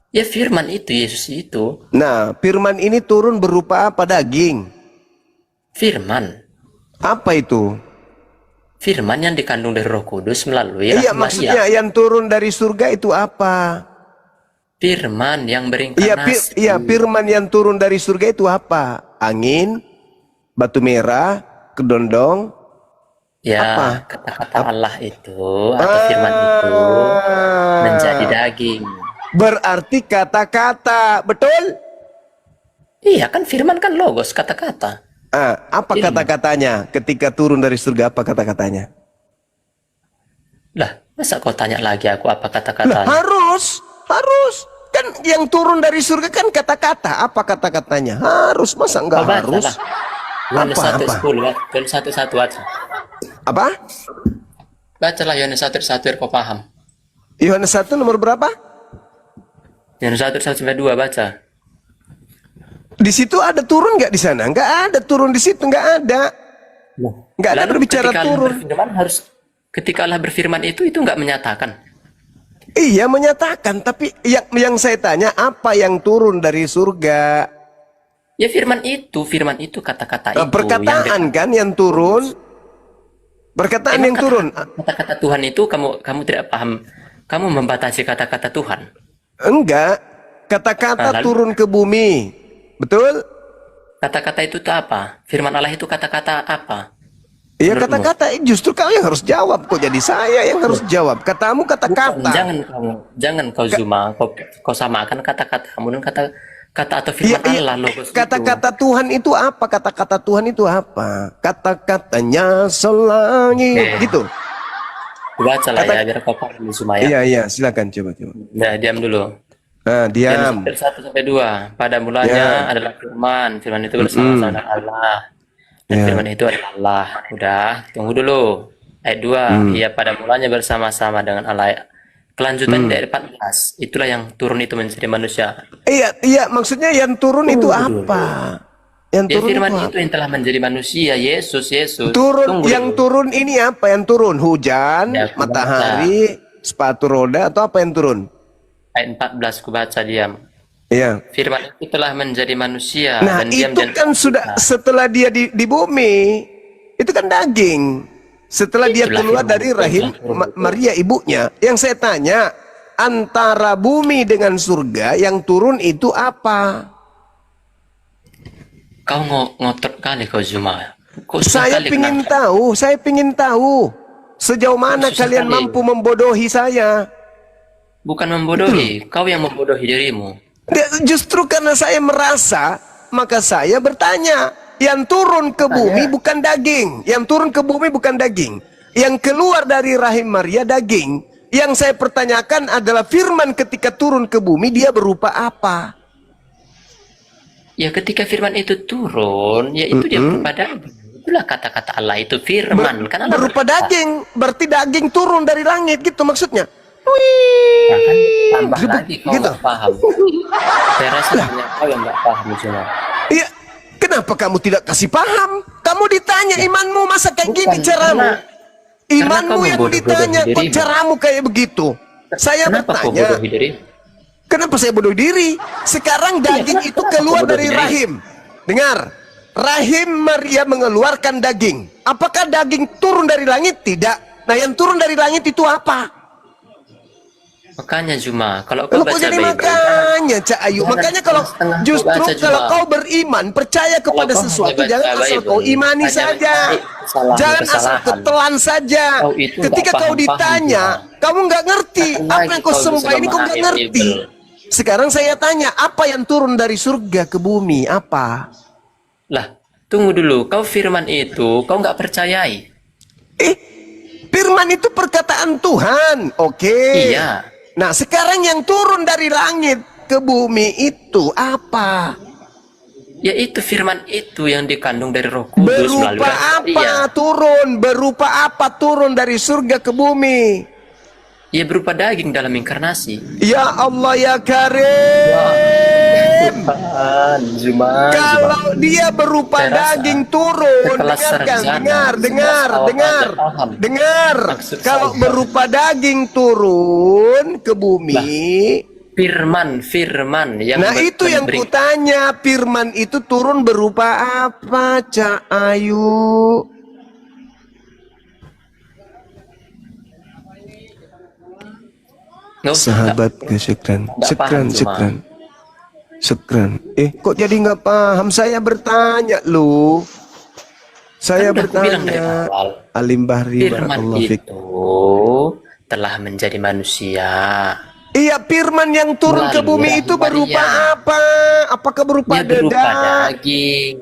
Ya firman itu, Yesus itu. Nah, firman ini turun berupa apa? Daging. Firman. Apa itu? Firman yang dikandung dari Roh Kudus melalui Iya, rahim maksudnya Maria. yang turun dari surga itu apa? Firman yang Iya, berinkarnasi. firman yang turun dari surga itu apa? Angin, batu merah, kedondong. Ya, Apa? kata-kata Allah itu atau firman itu menjadi daging. Berarti kata-kata, betul? Iya kan firman kan logos kata-kata. Apa Firman. kata-katanya? Ketika turun dari surga, apa kata-katanya? Lah, masa kau tanya lagi aku apa Lah, kata-katanya? harus. Kan yang turun dari surga kan kata-kata. Apa kata-katanya? Harus, masa enggak Kau baca harus? lah. Yohanes Apa? 1:10, Yohanes 1:1 baca. Apa? Bacalah Yohanes 1:1 biar kau paham. Yohanes 1 nomor berapa? Yohanes 1:1-2 baca. Di situ ada turun nggak di sana? Nggak ada turun di situ, nggak ada. Nggak ada Lalu berbicara ketika Allah turun. berfirman ketika Allah berfirman itu nggak menyatakan. Iya menyatakan, tapi yang saya tanya apa yang turun dari surga? Ya firman itu kata-kata itu. Perkataan kan yang turun. Perkataan yang turun. Kata-kata Tuhan itu kamu tidak paham. Kamu membatasi kata-kata Tuhan. Enggak. Kata-kata Lalu? turun ke bumi. Betul? Kata-kata itu tuh apa? Firman Allah itu kata-kata apa? Iya, Menurutmu? kata-kata justru kau yang harus jawab, kok jadi saya yang harus jawab. Katamu Bukan, kata-kata. jangan kau Zuma, kau samakan kata-katamu dan kata atau firman Iya, Allah logos itu. kata-kata Tuhan itu apa? Kata-kata Tuhan itu apa? Kata-katanya selangit, gitu. Baca lah ya biar kau paham Zuma ya. Iya, iya, silakan coba. Nah, diam dulu. Nah, diam. Genesis 1 sampai 2. Pada mulanya adalah firman. Firman itu bersama-sama dengan Allah. Dan firman itu adalah Allah. Udah, tunggu dulu. Ayat 2. Ia pada mulanya bersama-sama dengan Allah. Kelanjutan dari 14. Itulah yang turun itu menjadi manusia. Iya, maksudnya yang turun itu apa? Yang Ya turun firman itu itu yang telah menjadi manusia. Yesus. turun, Tunggu yang dulu. turun ini apa? Yang turun hujan, Ya, aku matahari, sepatu roda, atau apa yang turun? Ayat 14 ku baca diam. Iya. Firman itu telah menjadi manusia Nah, dan dia itu menjadi kan sudah setelah dia di bumi, itu kan daging. Setelah dia Itulah keluar firman. dari rahim Maria ibunya. Yang saya tanya, antara bumi dengan surga yang turun itu apa? Kau ngotot kali kau Zuma. Kau susah Saya kali pingin kenapa? tahu sejauh mana Susah kalian kali. mampu membodohi saya. Bukan membodohi, kau yang membodohi dirimu. Justru karena saya merasa, maka saya bertanya. Yang turun ke bumi bukan daging. Yang turun ke bumi bukan daging. Yang keluar dari rahim Maria daging. Yang saya pertanyakan adalah firman ketika turun ke bumi dia berupa apa? Ya ketika firman itu turun, ya itu dia berupa daging. Itulah kata-kata Allah itu firman. Kan Allah Berupa berkata. daging. Berarti daging turun dari langit gitu maksudnya. Nah, kan tambah Gitu. lagi kau nggak paham. Saya rasa hanya kau yang nggak paham Zuma. Iya, kenapa kamu tidak kasih paham? Kamu ditanya imanmu masa kayak gini caramu? karena Imanmu kamu yang bodoh-bodohi ditanya, kok dirimu. caramu kayak begitu? Saya Kenapa kau bertanya, bodohi diri? kenapa saya bodoh diri? Sekarang daging kenapa itu kau keluar bodoh dari diri? rahim. Dengar, rahim Maria mengeluarkan daging. Apakah daging turun dari langit? Tidak. Nah, yang turun dari langit itu apa? Makanya Zuma, kalau kau Loh, kok baca jadi Bible, makanya Cak Ayu? jangan Makanya kalau setengah-setengah kau justru baca kalau juga. kau beriman, percaya kepada kau sesuatu, hanya baca jangan asal Bible, kau imani hanya saja. mencari kesalahan- Jangan asal kesalahan. ketelan saja. Kau itu Ketika nggak kau paham-paham ditanya, juga. kamu nggak ngerti. Kapan Apa lagi yang kau kau sembah bisa ini kau nggak memahami ngerti. Bible? Sekarang saya tanya, apa yang turun dari surga ke bumi? Apa? Lah, tunggu dulu. Kau firman itu, kau nggak percayai. Firman itu perkataan Tuhan. Oke. Iya. Nah, sekarang yang turun dari langit ke bumi itu apa? Yaitu firman itu yang dikandung dari Roh Kudus melalui Berupa Roh apa Iya. turun? Berupa apa turun dari surga ke bumi? Ia berupa daging dalam inkarnasi. Ya Allah ya Karim. Zuma. Kalau dia berupa Saya rasa daging turun, sekelas dengarkan, sarjana, dengar. sekelas awal aja paham. Maksud Kalau saya. berupa daging turun ke bumi, Firman yang nah itu yang memberi- kutanya, firman itu turun berupa apa, Cak Ayu? Nggak usah, Sahabatku, syukran. Nggak Syukran, paham cuma. syukran. Syukran. Kok jadi nggak paham? Saya bertanya lu. Saya Kan udah aku bilang dari bertanya. awal. Alim Bahri Firman barakallahu fik. itu telah menjadi manusia. Iya, firman yang turun ke Melalui bumi rahim itu berupa Maria. apa? Apakah berupa Dia berupa dada? daging.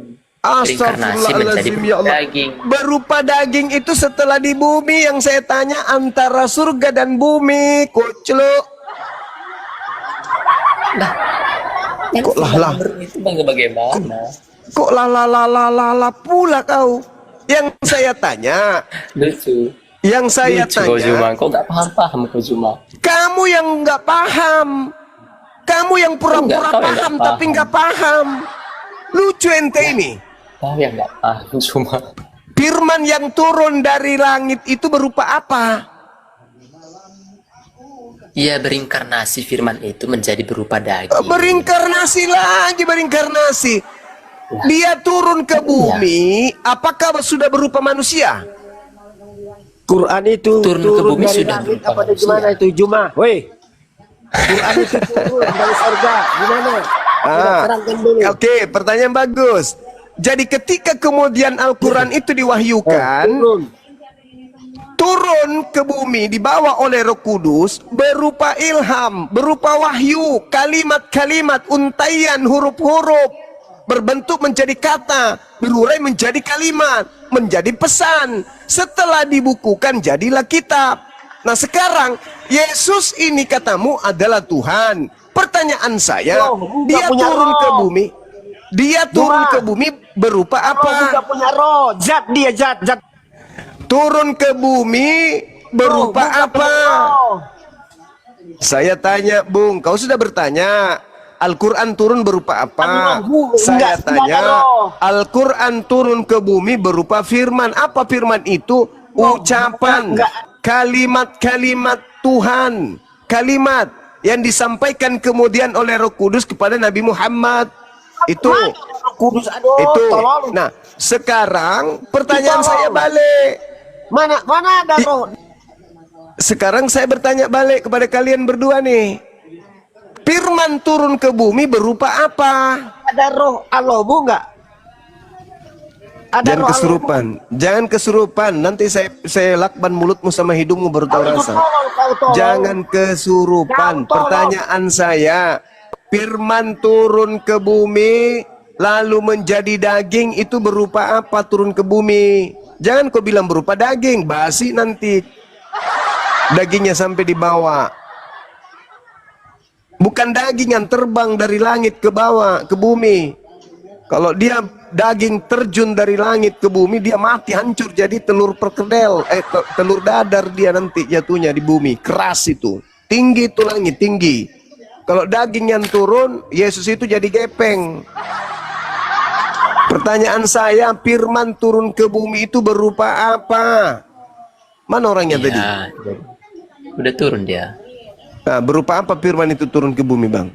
Reinkarnasi menjadi Astagfirullahaladzim ya Allah. daging. Berupa daging itu setelah di bumi, yang saya tanya antara surga dan bumi. Kucluk. Kok lah? Itu bagaimana? Kok la pula kau? Yang saya tanya, Lucu. yang saya Lucu kau Zuma. tanya, Kau nggak paham kau Zuma. kamu yang nggak paham, kamu yang pura-pura Kau yang nggak paham paham. tapi nggak paham. Lucu ente ini. Kau yang nggak paham Zuma. Firman yang turun dari langit itu berupa apa? Ia berinkarnasi firman itu menjadi berupa daging. Berinkarnasi lagi, berinkarnasi. Dia turun ke bumi, apakah sudah berupa manusia? Quran itu Turun ke bumi dari sudah langit berupa apa dari gimana manusia. itu Juma? Woi. Quran itu turun dari surga. Gimana? Kita terangkan dulu. Oke, pertanyaan bagus. Jadi ketika kemudian Al-Quran itu diwahyukan, turun ke bumi dibawa oleh Roh Kudus berupa ilham, berupa wahyu, kalimat-kalimat, untaian, huruf-huruf, berbentuk menjadi kata, berurai menjadi kalimat, menjadi pesan. Setelah dibukukan jadilah kitab. Nah sekarang Yesus ini katamu adalah Tuhan. Pertanyaan saya, dia turun ke bumi. Dia turun ke bumi berupa apa? Juga punya roh, zat dia zat. Turun ke bumi berupa apa? Saya tanya, Bung, kau sudah bertanya, Al-Quran turun berupa apa? Saya tanya, Al-Quran turun ke bumi berupa firman. Apa firman itu? Ucapan, kalimat-kalimat Tuhan, kalimat yang disampaikan kemudian oleh Roh Kudus kepada Nabi Muhammad. Itu. Nah, sekarang pertanyaan saya balik. Mana ada roh? Sekarang saya bertanya balik kepada kalian berdua nih. Firman turun ke bumi berupa apa? Ada roh Allah bu enggak? Jangan kesurupan. Jangan kesurupan. Nanti saya lakban mulutmu sama hidungmu baru tahu rasa. Jangan kesurupan. Pertanyaan saya, firman turun ke bumi lalu menjadi daging itu berupa apa turun ke bumi? Jangan kau bilang berupa daging, basi nanti dagingnya sampai dibawa. Bukan daging yang terbang dari langit ke bawah, ke bumi. Kalau dia daging terjun dari langit ke bumi, dia mati hancur jadi telur perkedel, telur dadar dia nanti jatuhnya di bumi. Keras itu, tinggi itu langit, tinggi. Kalau daging yang turun, Yesus itu jadi gepeng. Pertanyaan saya, firman turun ke bumi itu berupa apa? Mana orangnya tadi? Udah turun dia. Nah, berupa apa firman itu turun ke bumi, Bang?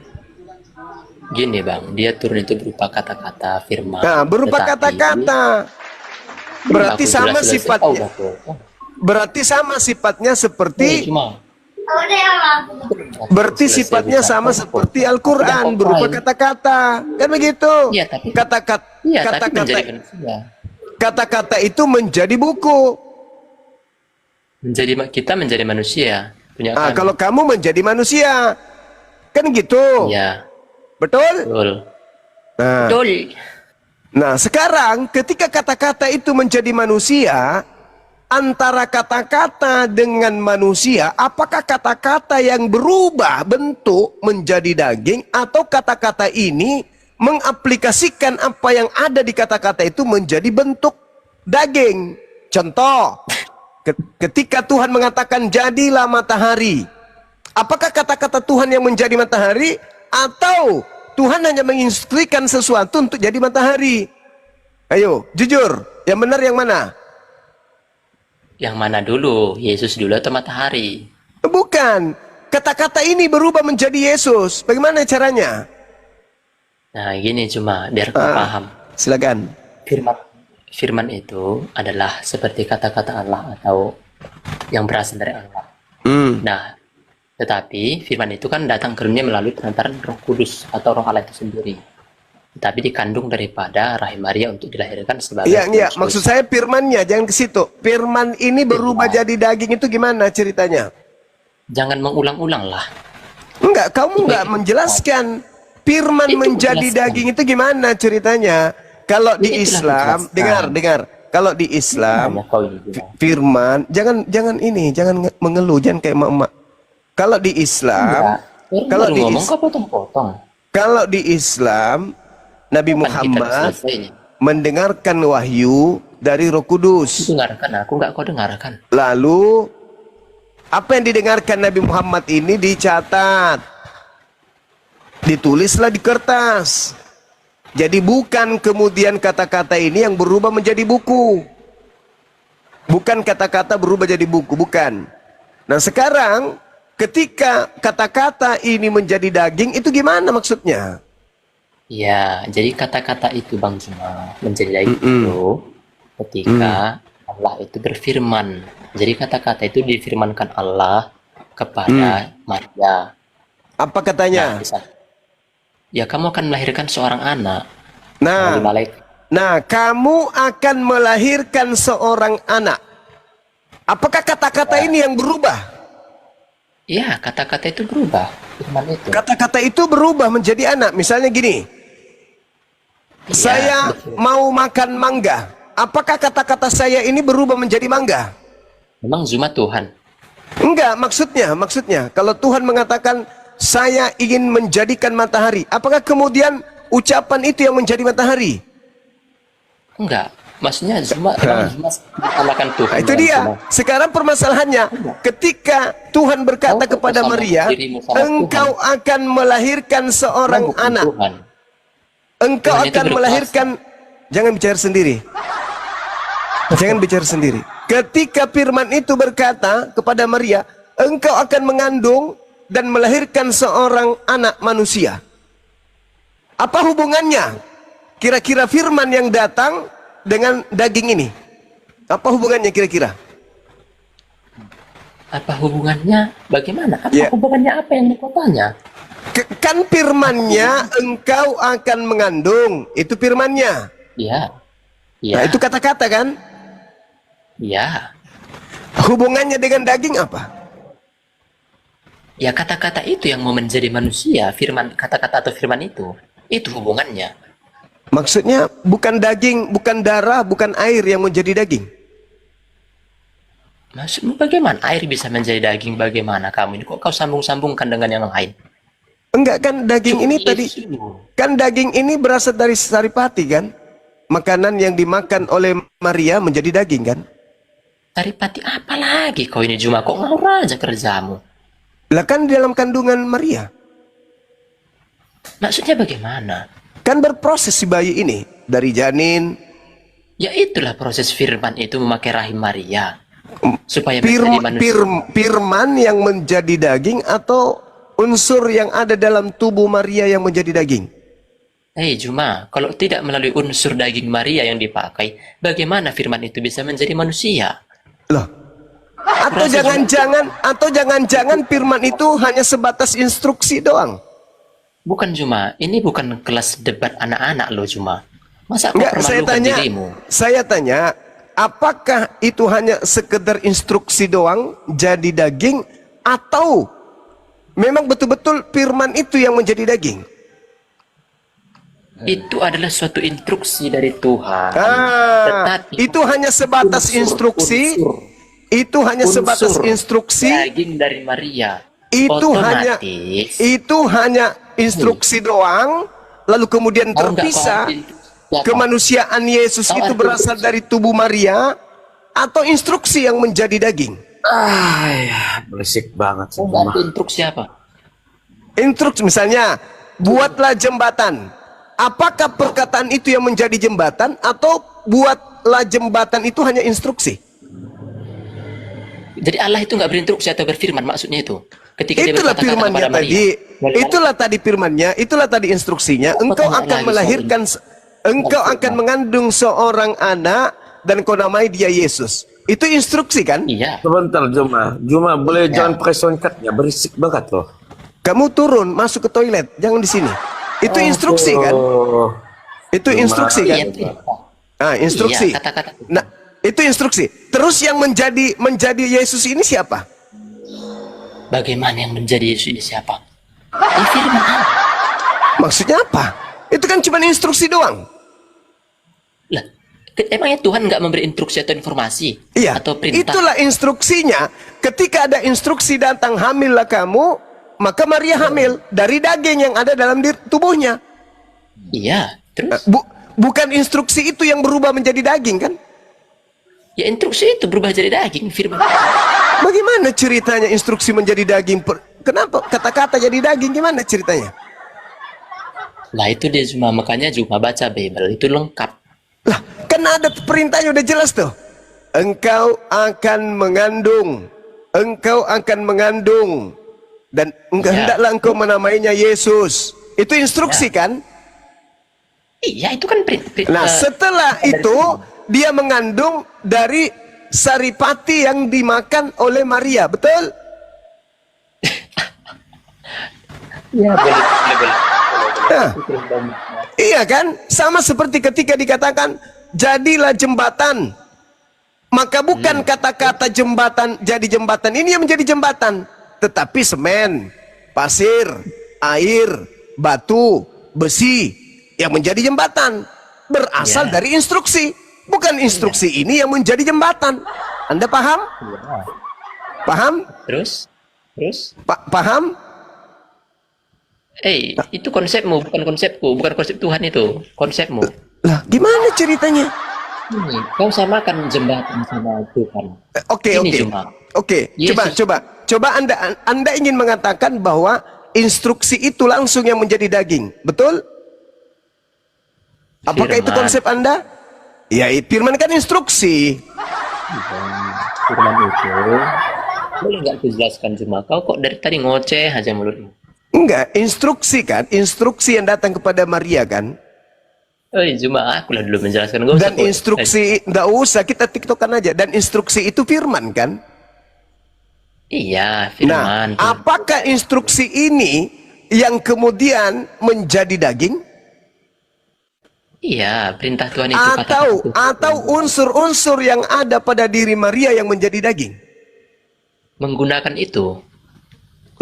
Gini bang, dia turun itu berupa kata-kata firman. Nah, berupa kata-kata. Berarti sama sifatnya. Berarti sama sifatnya seperti. Berarti sifatnya sama seperti Al-Quran, berupa kata-kata. Kan begitu? Iya, tapi kata-kata itu menjadi buku. Kita menjadi manusia. Kalau kamu menjadi manusia, kan gitu? Iya. Betul? Betul. Nah, Betul. Nah, sekarang ketika kata-kata itu menjadi manusia, antara kata-kata dengan manusia, apakah kata-kata yang berubah bentuk menjadi daging atau kata-kata ini mengaplikasikan apa yang ada di kata-kata itu menjadi bentuk daging? Contoh, ketika Tuhan mengatakan jadilah matahari, apakah kata-kata Tuhan yang menjadi matahari atau Tuhan hanya menginstruksikan sesuatu untuk jadi matahari? Ayo, jujur, yang benar yang mana? Yang mana dulu? Yesus dulu atau matahari? Bukan. Kata-kata ini berubah menjadi Yesus. Bagaimana caranya? Nah, gini cuma biar kau paham. Silakan. Firman itu adalah seperti kata-kata Allah atau yang berasal dari Allah. Nah, tetapi firman itu kan datang ke dunia melalui perantaran Roh Kudus atau Roh Allah itu sendiri. Tapi dikandung daripada rahim Maria untuk dilahirkan sebagai. Iya, maksud saya firmannya, jangan ke situ. Firman ini berubah jadi daging itu gimana ceritanya? Jangan mengulang-ulang lah. Enggak, kamu enggak menjelaskan. Firman menjadi daging itu gimana ceritanya? Kalau di Islam, dengar. Kalau di Islam, firman, jangan mengeluh, jangan kayak emak-emak. Kalau di Islam, kalau di Islam, Nabi Muhammad mendengarkan wahyu dari Roh Kudus. Dengarkan, aku enggak kau dengarkan. Lalu apa yang didengarkan Nabi Muhammad ini dicatat, ditulislah di kertas. Jadi bukan kemudian kata-kata ini yang berubah menjadi buku. Bukan kata-kata berubah jadi buku, bukan. Nah sekarang ketika kata-kata ini menjadi daging, itu gimana maksudnya? Ya, jadi kata-kata itu Bang Juma menjadi daging itu ketika Allah itu berfirman. Jadi kata-kata itu difirmankan Allah kepada Maria. Apa katanya? Nah, ya kamu akan melahirkan seorang anak. Nah, Nah, kamu akan melahirkan seorang anak. Apakah kata-kata ini yang berubah? Iya, kata-kata itu berubah. Firman itu. Kata-kata itu berubah menjadi anak. Misalnya gini, Iya, saya betul. mau makan mangga. Apakah kata-kata saya ini berubah menjadi mangga? Memang Zuma Tuhan. Enggak, maksudnya kalau Tuhan mengatakan saya ingin menjadikan matahari, apakah kemudian ucapan itu yang menjadi matahari? Enggak. Maksudnya Zuma, memang Zuma sama Tuhan. Nah, itu dengan dia. Zuma. Sekarang permasalahannya, ketika Tuhan berkata Kau kepada bersama Maria, dirimu sama engkau akan melahirkan seorang Bukan anak. Tuhan. Engkau Tuhan itu akan berkuasa. melahirkan. Jangan bicara sendiri. Jangan bicara sendiri. Ketika firman itu berkata kepada Maria, engkau akan mengandung dan melahirkan seorang anak manusia. Apa hubungannya? Kira-kira firman yang datang dengan daging ini. Apa hubungannya kira-kira? Apa hubungannya? Bagaimana? Apa Ya. hubungannya apa yang kau tanya? Kan firmannya engkau akan mengandung. Itu firmannya. Iya. Iya. Nah, itu kata-kata kan? Iya. Hubungannya dengan daging apa? Ya kata-kata itu yang mau menjadi manusia, firman kata-kata atau firman itu hubungannya. Maksudnya bukan daging, bukan darah, bukan air yang menjadi daging. Maksudmu bagaimana air bisa menjadi daging? Bagaimana kamu ini? Kok kau sambung-sambungkan dengan yang lain? Enggak, kan daging ini Cukup tadi, Yesus. kan daging ini berasal dari saripati kan? Makanan yang dimakan oleh Maria menjadi daging kan? Saripati apa lagi kau ini Juma? Kok ngawur aja kerjamu? Lah kan di dalam kandungan Maria. Maksudnya bagaimana? Kan berproses si bayi ini dari janin. Ya itulah proses firman itu memakai rahim Maria. Supaya menjadi manusia. Firman yang menjadi daging atau unsur yang ada dalam tubuh Maria yang menjadi daging? Hei Juma, kalau tidak melalui unsur daging Maria yang dipakai, bagaimana firman itu bisa menjadi manusia? Loh. Atau jangan-jangan firman itu hanya sebatas instruksi doang? Bukan Juma, ini bukan kelas debat anak-anak loh Juma. Masa kau Enggak, permalukan dirimu? saya tanya, apakah itu hanya sekedar instruksi doang jadi daging atau memang betul-betul firman itu yang menjadi daging? Itu adalah suatu instruksi dari Tuhan. Ah, itu hanya sebatas instruksi. Itu hanya sebatas unsur instruksi. daging dari Maria. Itu Otomatis, hanya instruksi doang. Lalu kemudian tahu nggak terpisah. kau arti siapa? Kemanusiaan Yesus Tahu itu arti berasal dari tubuh Maria atau instruksi yang menjadi daging? Berisik banget Tahu nggak arti instruksi apa? Instruksi misalnya, buatlah jembatan. Apakah perkataan itu yang menjadi jembatan atau buatlah jembatan itu hanya instruksi? Jadi Allah itu nggak berinstruksi atau berfirman, maksudnya itu. Ketika dia Itulah berkata-kata firmannya kepada Maria. tadi. Itulah tadi firmannya, itulah tadi instruksinya. Engkau tanya akan lagi melahirkan, engkau akan mengandung seorang anak dan kau namai dia Yesus. Itu instruksi kan? Iya. Sebentar Juma boleh jangan pakai soundcardnya, berisik banget loh. Kamu turun, masuk ke toilet, jangan di sini. Itu instruksi kan? Oh, Itu instruksi kan? Iya, Ah, instruksi. Iya, kata-kata. Nah, itu instruksi. Terus yang menjadi Yesus ini siapa? Bagaimana yang menjadi Yesus ini siapa? Ya firman Allah. Maksudnya apa? Itu kan cuma instruksi doang. Lah, emangnya Tuhan nggak memberi instruksi atau informasi? Iya. Atau perintah? Itulah instruksinya. Ketika ada instruksi datang, hamillah kamu, maka Maria hamil dari daging yang ada dalam tubuhnya. Iya, terus? Bukan instruksi itu yang berubah menjadi daging kan? Ya instruksi itu berubah jadi daging, firman. Bagaimana ceritanya instruksi menjadi daging? Kenapa kata-kata jadi daging? Gimana ceritanya? Lah itu dia cuma, makanya cuma baca Bible, itu lengkap. Lah, kan ada perintahnya udah jelas tuh. Engkau akan mengandung. Engkau akan mengandung. Dan Ya. hendaklah engkau menamainya Yesus. Itu instruksi kan? Iya, itu kan Nah, setelah itu dia mengandung dari saripati yang dimakan oleh Maria, betul? ya boleh. Nah, Iya kan? Sama seperti ketika dikatakan jadilah jembatan. Maka bukan kata-kata jembatan jadi jembatan ini yang menjadi jembatan, tetapi semen, pasir, air, batu, besi yang menjadi jembatan. Berasal dari instruksi. Bukan instruksi ini yang menjadi jembatan. Anda paham? Paham? Terus? Paham? Itu konsepmu, bukan konsepku, bukan konsep Tuhan itu, konsepmu. Lah, gimana ceritanya? Kau samakan jembatan sama Tuhan. Oke. Coba Anda ingin mengatakan bahwa instruksi itu langsung yang menjadi daging, betul? Apakah itu konsep Anda? Ya, firman kan instruksi. Firman itu boleh nggak dijelaskan, cuma kau kok dari tadi ngoceh aja mulutmu. Enggak, instruksi kan, instruksi yang datang kepada Maria kan. Cuma aku lah dulu menjelaskan. Dan instruksi, enggak usah, kita tiktokan aja. Dan instruksi itu firman kan. Iya, firman. Nah, apakah instruksi ini yang kemudian menjadi daging? Iya, perintah Tuhan itu. Atau unsur-unsur yang ada pada diri Maria yang menjadi daging? Menggunakan itu.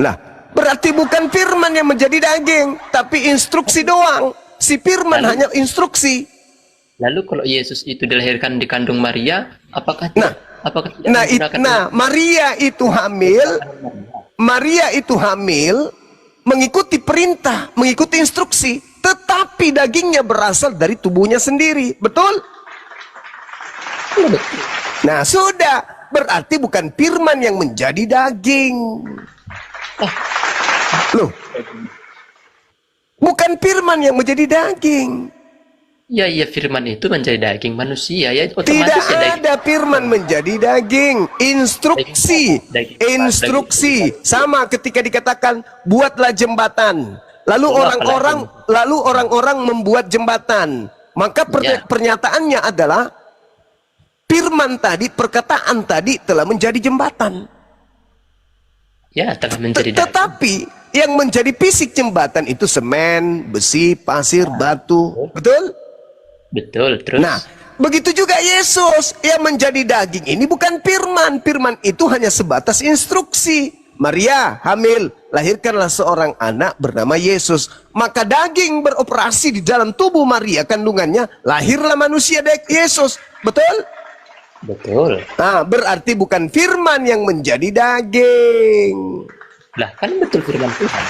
Lah, berarti bukan firman yang menjadi daging, tapi instruksi doang. Si firman hanya instruksi. Lalu kalau Yesus itu dilahirkan di kandung Maria, apakah Maria itu hamil mengikuti perintah, mengikuti instruksi, tetapi dagingnya berasal dari tubuhnya sendiri, betul? Nah, sudah, berarti bukan firman yang menjadi daging. Loh, bukan firman yang menjadi daging. Ya, firman itu menjadi daging manusia ya, otomatis tidak ya ada firman menjadi daging. Instruksi, sama ketika dikatakan buatlah jembatan. Lalu orang-orang membuat jembatan. Maka pernyataannya adalah firman tadi, perkataan tadi telah menjadi jembatan. Ya, telah menjadi daging. Tetapi yang menjadi fisik jembatan itu semen, besi, pasir, batu. Betul? Betul, terus. Nah, begitu juga Yesus yang menjadi daging ini bukan firman. Firman itu hanya sebatas instruksi. Maria hamil, lahirkanlah seorang anak bernama Yesus. Maka daging beroperasi di dalam tubuh Maria kandungannya, lahirlah manusia Yesus. Betul? Betul. Nah, berarti bukan firman yang menjadi daging. Lah, kan betul firman Tuhan.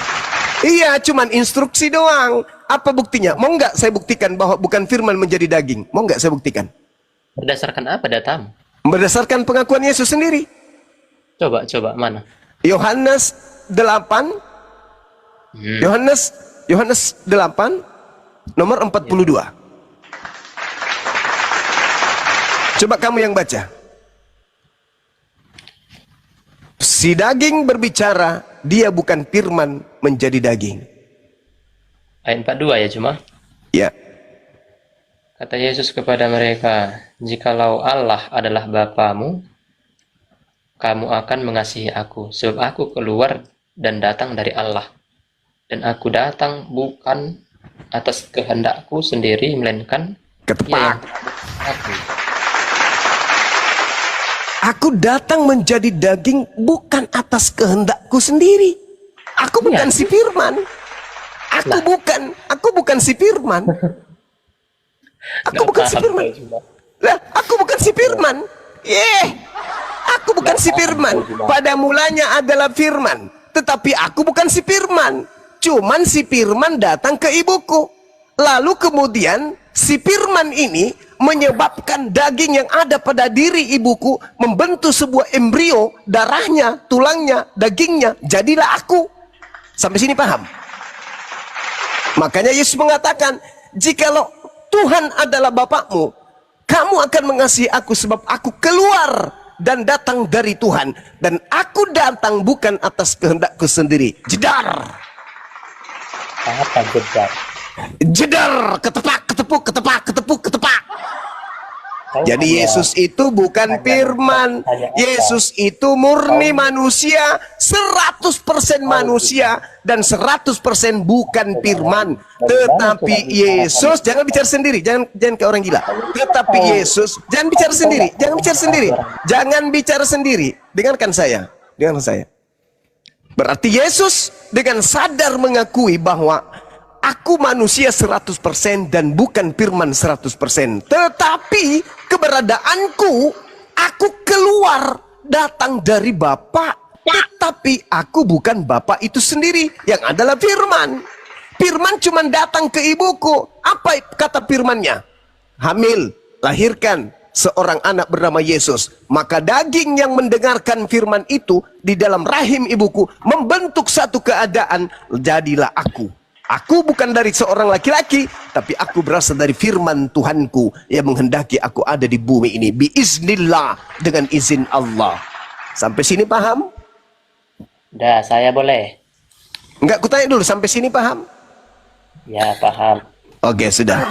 Iya, cuman instruksi doang. Apa buktinya? Mau nggak saya buktikan bahwa bukan firman menjadi daging? Mau nggak saya buktikan? Berdasarkan apa datamu? Berdasarkan pengakuan Yesus sendiri. Coba, mana? Yohanes 8. Yohanes 8 nomor 42. Coba kamu yang baca. Si daging berbicara, dia bukan firman menjadi daging. Ayat 42 ya cuma? Ya. Kata Yesus kepada mereka, jikalau Allah adalah Bapamu, kamu akan mengasihi aku, sebab aku keluar dan datang dari Allah. Dan aku datang bukan atas kehendakku sendiri, melainkan Ketepak. aku. Aku datang menjadi daging bukan atas kehendakku sendiri. Aku bukan si firman. Aku bukan si firman. Aku bukan si firman. Lah, aku bukan si firman. Aku bukan si firman. Pada mulanya adalah firman, tetapi aku bukan si firman. Cuman si firman datang ke ibuku. Lalu kemudian si firman ini menyebabkan daging yang ada pada diri ibuku membentuk sebuah embrio, darahnya, tulangnya, dagingnya, jadilah aku. Sampai sini paham? Makanya Yesus mengatakan, jikalau Tuhan adalah Bapakmu, kamu akan mengasihi aku sebab aku keluar dan datang dari Tuhan, dan aku datang bukan atas kehendakku sendiri. Jedar. Apa jedar? Jedar, ketepak, ketepuk, ketepak, ketepuk, ketepak. Jadi Yesus itu bukan firman. Yesus itu murni manusia, 100% manusia dan 100% bukan firman. Tetapi Yesus, jangan bicara sendiri, jangan kayak orang gila. Tetapi Yesus, jangan bicara sendiri, jangan bicara sendiri. Dengarkan saya, Berarti Yesus dengan sadar mengakui bahwa aku manusia 100% dan bukan firman 100%. Tetapi keberadaanku, aku keluar datang dari Bapa. Tetapi aku bukan Bapa itu sendiri yang adalah firman. Firman cuma datang ke ibuku. Apa kata firmannya? Hamil, lahirkan seorang anak bernama Yesus. Maka daging yang mendengarkan firman itu di dalam rahim ibuku membentuk satu keadaan, jadilah aku. Aku bukan dari seorang laki-laki, tapi aku berasal dari firman Tuhanku yang menghendaki aku ada di bumi ini. Biiznillah, dengan izin Allah. Sampai sini paham? Udah, saya boleh. Enggak, aku tanya dulu, sampai sini paham? Ya, paham. Oke, sudah.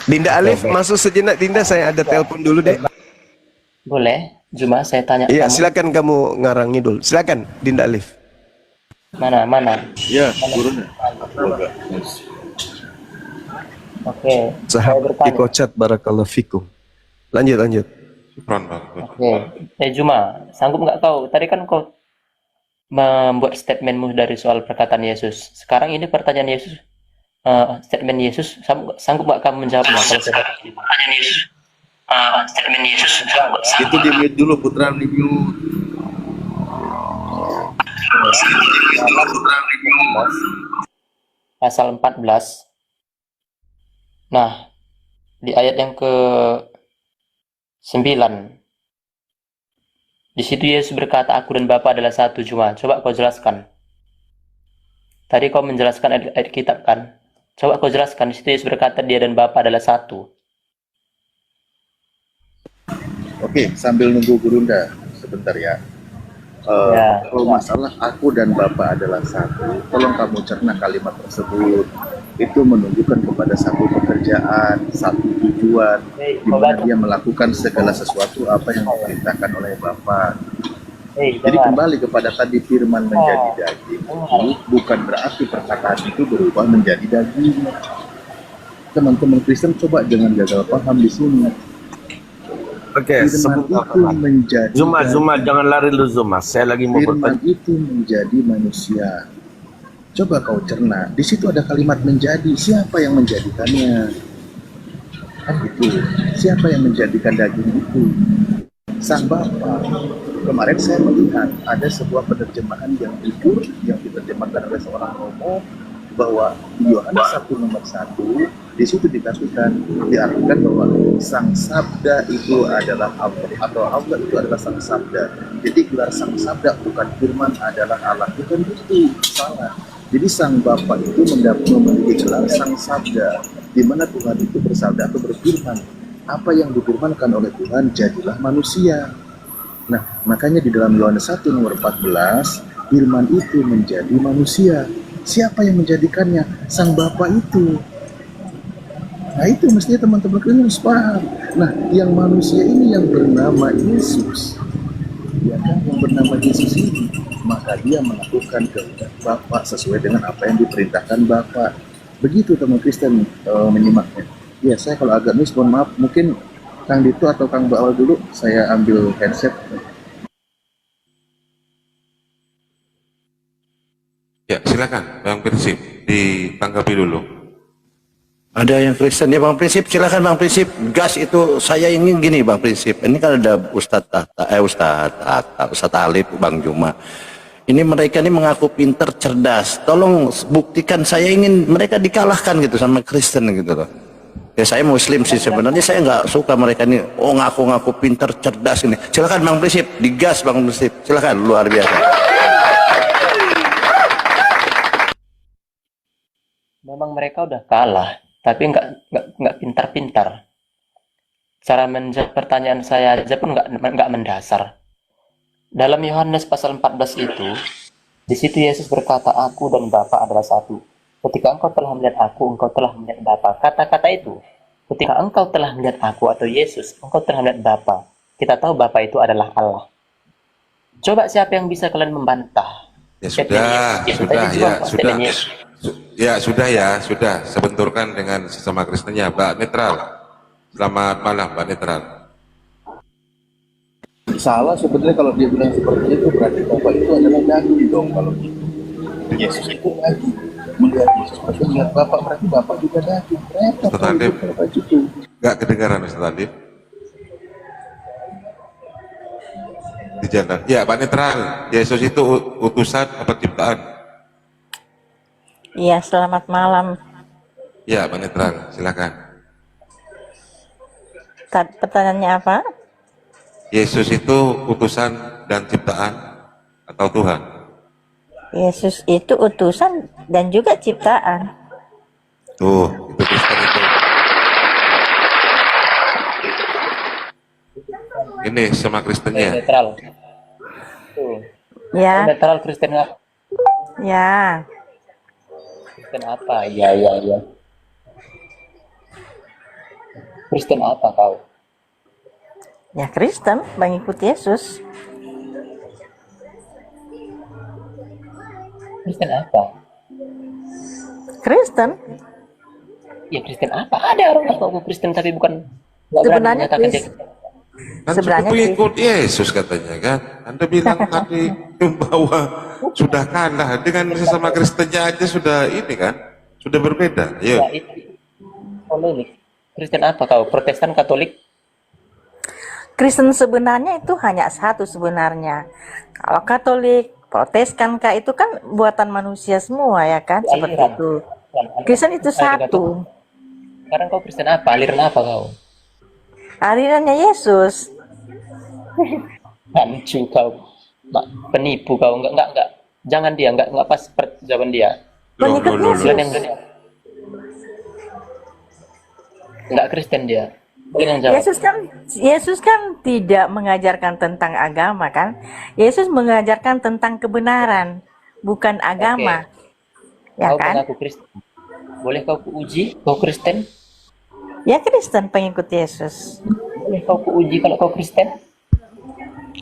Dinda Alif, masuk sejenak. Dinda, saya ada telepon dulu deh. Boleh. Cuma saya tanya Iya, kamu. silakan kamu ngarang ngidul. Silakan, Dinda Alif. Mana? Ya, gurunya. Oke. Saya Sahabat bertanya. Ikocat Barakallahu Fikum. Lanjut. Syukran, Bang. Oke. Juma, sanggup nggak kau? Tadi kan kau membuat statementmu dari soal perkataan Yesus. Sekarang ini pertanyaan Yesus. Statement Yesus, sanggup nggak kamu menjawabnya? Kalau saya pertanyaan Yesus. Statement Yesus. Itu di mute dulu, Putra, di mute. Pasal 14. Nah, di ayat yang ke-9. Di situ Yesus berkata, aku dan Bapa adalah satu. Cuma, coba kau jelaskan. Tadi kau menjelaskan ayat kitab kan? Coba kau jelaskan. Di situ Yesus berkata, dia dan Bapa adalah satu. Oke, sambil nunggu Gurunda sebentar ya. Ya. Kalau masalah aku dan Bapa adalah satu, tolong kamu cerna kalimat tersebut. Itu menunjukkan kepada satu pekerjaan, satu tujuan, di mana dia melakukan segala sesuatu apa yang diperintahkan oleh Bapa. Jadi kembali kepada tadi firman menjadi daging, bukan berarti perkataan itu berubah menjadi daging. Teman-teman Kristen coba jangan gagal paham di sini. Oke, Firman itu menjadi Zuma, jangan lari lu Zuma. Saya lagi mau firman bertanya. itu menjadi manusia. Coba kau cerna, di situ ada kalimat menjadi. Siapa yang menjadikannya? Kan itu. Siapa yang menjadikan daging itu? Sang Bapa. Kemarin saya melihat ada sebuah penerjemahan yang jujur yang diterjemahkan oleh seorang romo bahwa di Yohanes 1 nomor 1 di situ diartikan bahwa sang sabda itu adalah Allah atau Allah itu adalah sang sabda. Jadi gelar sang sabda bukan firman adalah Allah, bukan itu, salah. Jadi sang Bapa itu memiliki gelar sang sabda, di mana Tuhan itu bersabda atau berfirman. Apa yang difirmankan oleh Tuhan jadilah manusia. Nah, makanya di dalam Yohanes 1 nomor 14 firman itu menjadi manusia. Siapa yang menjadikannya? Sang Bapa itu. Nah, itu mestinya teman-teman kalian harus paham. Nah, yang manusia ini yang bernama Yesus, ya kan, yang bernama Yesus ini, maka dia melakukan kehendak Bapa sesuai dengan apa yang diperintahkan Bapa. Begitu teman Kristen menyimaknya. Ya, saya kalau agak miss, mohon maaf. Mungkin Kang Dito atau Kang Bawal dulu, saya ambil headset. Ya, silakan, Bang Prinsip, ditanggapi dulu. Ada yang Kristen ya Bang Prinsip, silakan Bang Prinsip. Gas itu saya ingin gini Bang Prinsip. Ini kan ada Ustadz Alif, Bang Juma. Ini mereka ini mengaku pinter, cerdas. Tolong buktikan, saya ingin mereka dikalahkan gitu sama Kristen gitu loh. Ya saya Muslim sih sebenarnya, saya nggak suka mereka ini. Oh ngaku-ngaku pinter, cerdas ini. Silakan Bang Prinsip, digas Bang Prinsip. Silakan, luar biasa. Memang mereka udah kalah, tapi nggak pintar-pintar. Cara menjawab pertanyaan saya aja pun nggak mendasar. Dalam Yohanes pasal 14 itu, di situ Yesus berkata, aku dan Bapa adalah satu. Ketika engkau telah melihat aku, engkau telah melihat Bapa. Kata-kata itu Ketika engkau telah melihat aku atau Yesus, engkau telah melihat Bapa. Kita tahu Bapa itu adalah Allah. Coba siapa yang bisa kalian membantah? Ya sudah, sudah. Sebenturkan dengan sesama Kristennya, Mbak Netral. Selamat malam, Mbak Netral. Salah sebenarnya kalau dia bilang seperti itu, berarti Bapak itu adalah daging dong kalau gitu. Yesus itu daging. Melihat Yesus pasti melihat Bapak, berarti Bapak juga daging. Repot Ustaz kalau Adib, gitu, Bapak itu. nggak kedengaran Ustaz Adib? Di jalan. Ya, Pak Netral, Yesus itu utusan apa ciptaan? Iya, selamat malam. Ya, Pak Netral, silakan. Pertanyaannya apa? Yesus itu utusan dan ciptaan atau Tuhan? Yesus itu utusan dan juga ciptaan. Tuh, itu Kristen itu. Ini sama Kristennya. Netral. Tuh. Ya, Netral Kristen apa? ya. Kristen apa? Iya. Kristen apa kau? Ya Kristen, mengikut Yesus. Kristen apa? Kristen. Ya Kristen apa? Ada orang ngaku Kristen tapi bukan nggak berani Sebenarnya menyatakan dia Kristen. Kan Sebenarnya sudah pengikut Yesus katanya kan. Anda bilang tadi bahwa sudah kalah dengan sesama Kristennya aja sudah ini kan, sudah berbeda. Ya, Ayo. itu Katolik. Kristen apa kau? Protestan, Katolik? Kristen sebenarnya itu hanya satu sebenarnya. Kalau Katolik, Protestan kah itu kan buatan manusia semua ya kan, seperti Aliran. itu. Aliran. Kristen itu Aliran satu. Sekarang kau Kristen apa? Aliran apa kau? Alirannya Yesus. Hancur kau. Penipu kau. Enggak. Jangan dia, enggak pas jawaban dia. Pengikut Yesus. Kalian yang benar. Enggak Kristen dia. Kalian yang jawab. Yesus kan tidak mengajarkan tentang agama kan. Yesus mengajarkan tentang kebenaran, bukan agama. Ya Kau kan? mengaku Kristen. Boleh kau uji kau Kristen? Ya Kristen pengikut Yesus. Boleh kau uji kalau kau Kristen?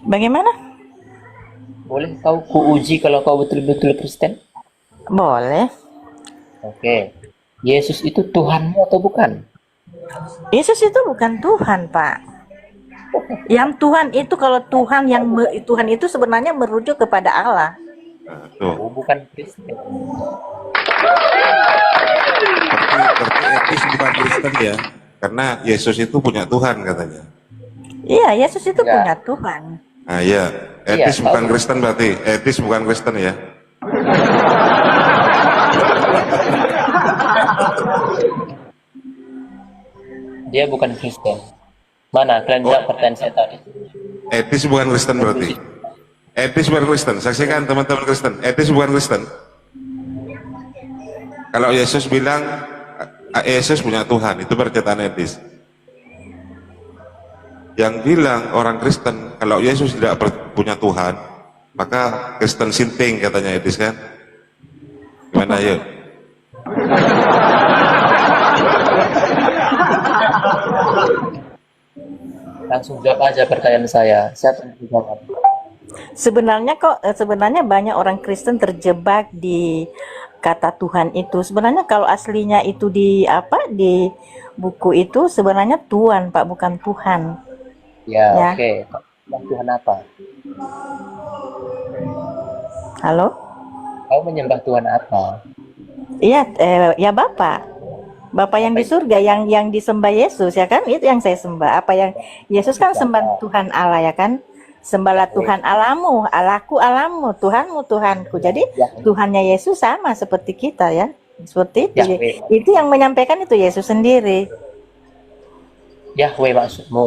Bagaimana? Boleh kau uji kalau kau betul-betul Kristen? Boleh. Oke. Yesus itu Tuhanmu atau bukan? Yesus itu bukan Tuhan, Pak. Yang Tuhan itu kalau Tuhan itu sebenarnya merujuk kepada Allah. Nah, tuh. Oh, bukan Kristen. Berarti etis bukan Kristen ya. Karena Yesus itu punya Tuhan katanya. Iya, Yesus itu Ya. punya Tuhan. Nah iya, etis Iya, bukan tahu. Kristen berarti. Etis bukan Kristen ya. Dia bukan Kristen. Mana? Kalian jawab pertanyaan saya tadi. Etis bukan Kristen berarti. Etis bukan Kristen. Saksikan teman-teman Kristen. Etis bukan Kristen. Kalau Yesus bilang Yesus punya Tuhan, itu perkataan etis. Yang bilang orang Kristen kalau Yesus tidak punya Tuhan, maka Kristen sinting katanya etis kan? Gimana yuk? Langsung jawab aja pertanyaan saya. Siapa yang jawab? Sebenarnya banyak orang Kristen terjebak di kata Tuhan itu. Sebenarnya kalau aslinya itu di buku itu sebenarnya Tuhan, Pak, bukan Tuhan. Ya, Ya. oke. Tuhan apa? Halo? Kau menyembah Tuhan apa? Iya, ya Bapak. Bapak yang di surga, yang disembah Yesus ya kan? Itu yang saya sembah. Apa yang Yesus kan sembah Tuhan Allah ya kan? Sembahlah Tuhan Allahmu, Allahku Allahmu, Tuhanmu Tuhanku. Jadi Tuhannya Yesus sama seperti kita ya. Seperti itu. Yahweh. Itu yang menyampaikan itu Yesus sendiri. Yahweh maksudmu.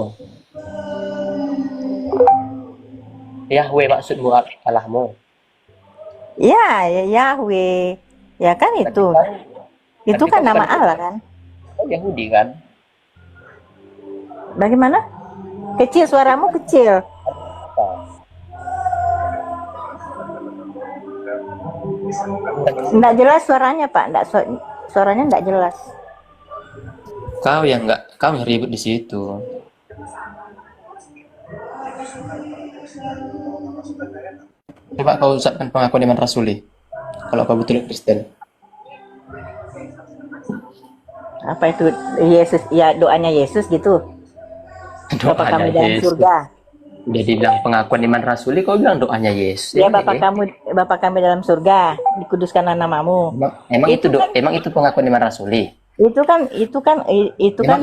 Yahweh maksudmu Allahmu. Ya, Yahweh. Ya kan itu. Itu kan nama Allah kan? Oh, Yahudi kan? Bagaimana? Kecil, suaramu kecil. Enggak jelas suaranya, Pak. Suaranya enggak jelas. Kamu yang ribut di situ. Coba kau ucapkan pengakuan iman rasuli. Kalau kau betul Kristen. Apa itu Yesus? Ya doanya Yesus gitu. Bapa kami dalam Yesus. surga. Udah dibilang pengakuan iman rasuli, kau bilang doanya Yesus. Ya Bapa kami dalam surga, dikuduskanlah namamu. Emang itu kan, emang itu pengakuan iman rasuli. Itu kan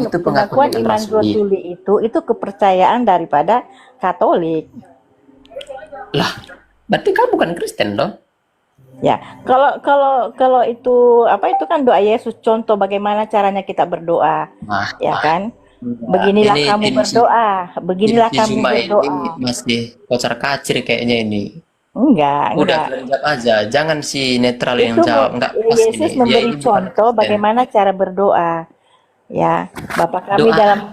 pengakuan iman rasuli itu kepercayaan daripada Katolik. Lah, berarti kau bukan Kristen loh. Ya, kalau itu apa itu kan doa Yesus, contoh bagaimana caranya kita berdoa. Ya kan? Beginilah kamu berdoa, beginilah kamu berdoa. Ini masih kocar kacir kayaknya ini. Enggak. Jawab aja, jangan si netral yang jawab. Enggak pas Yesus ini. memberi contoh bagaimana cara berdoa. Ya, Bapa kami dalam.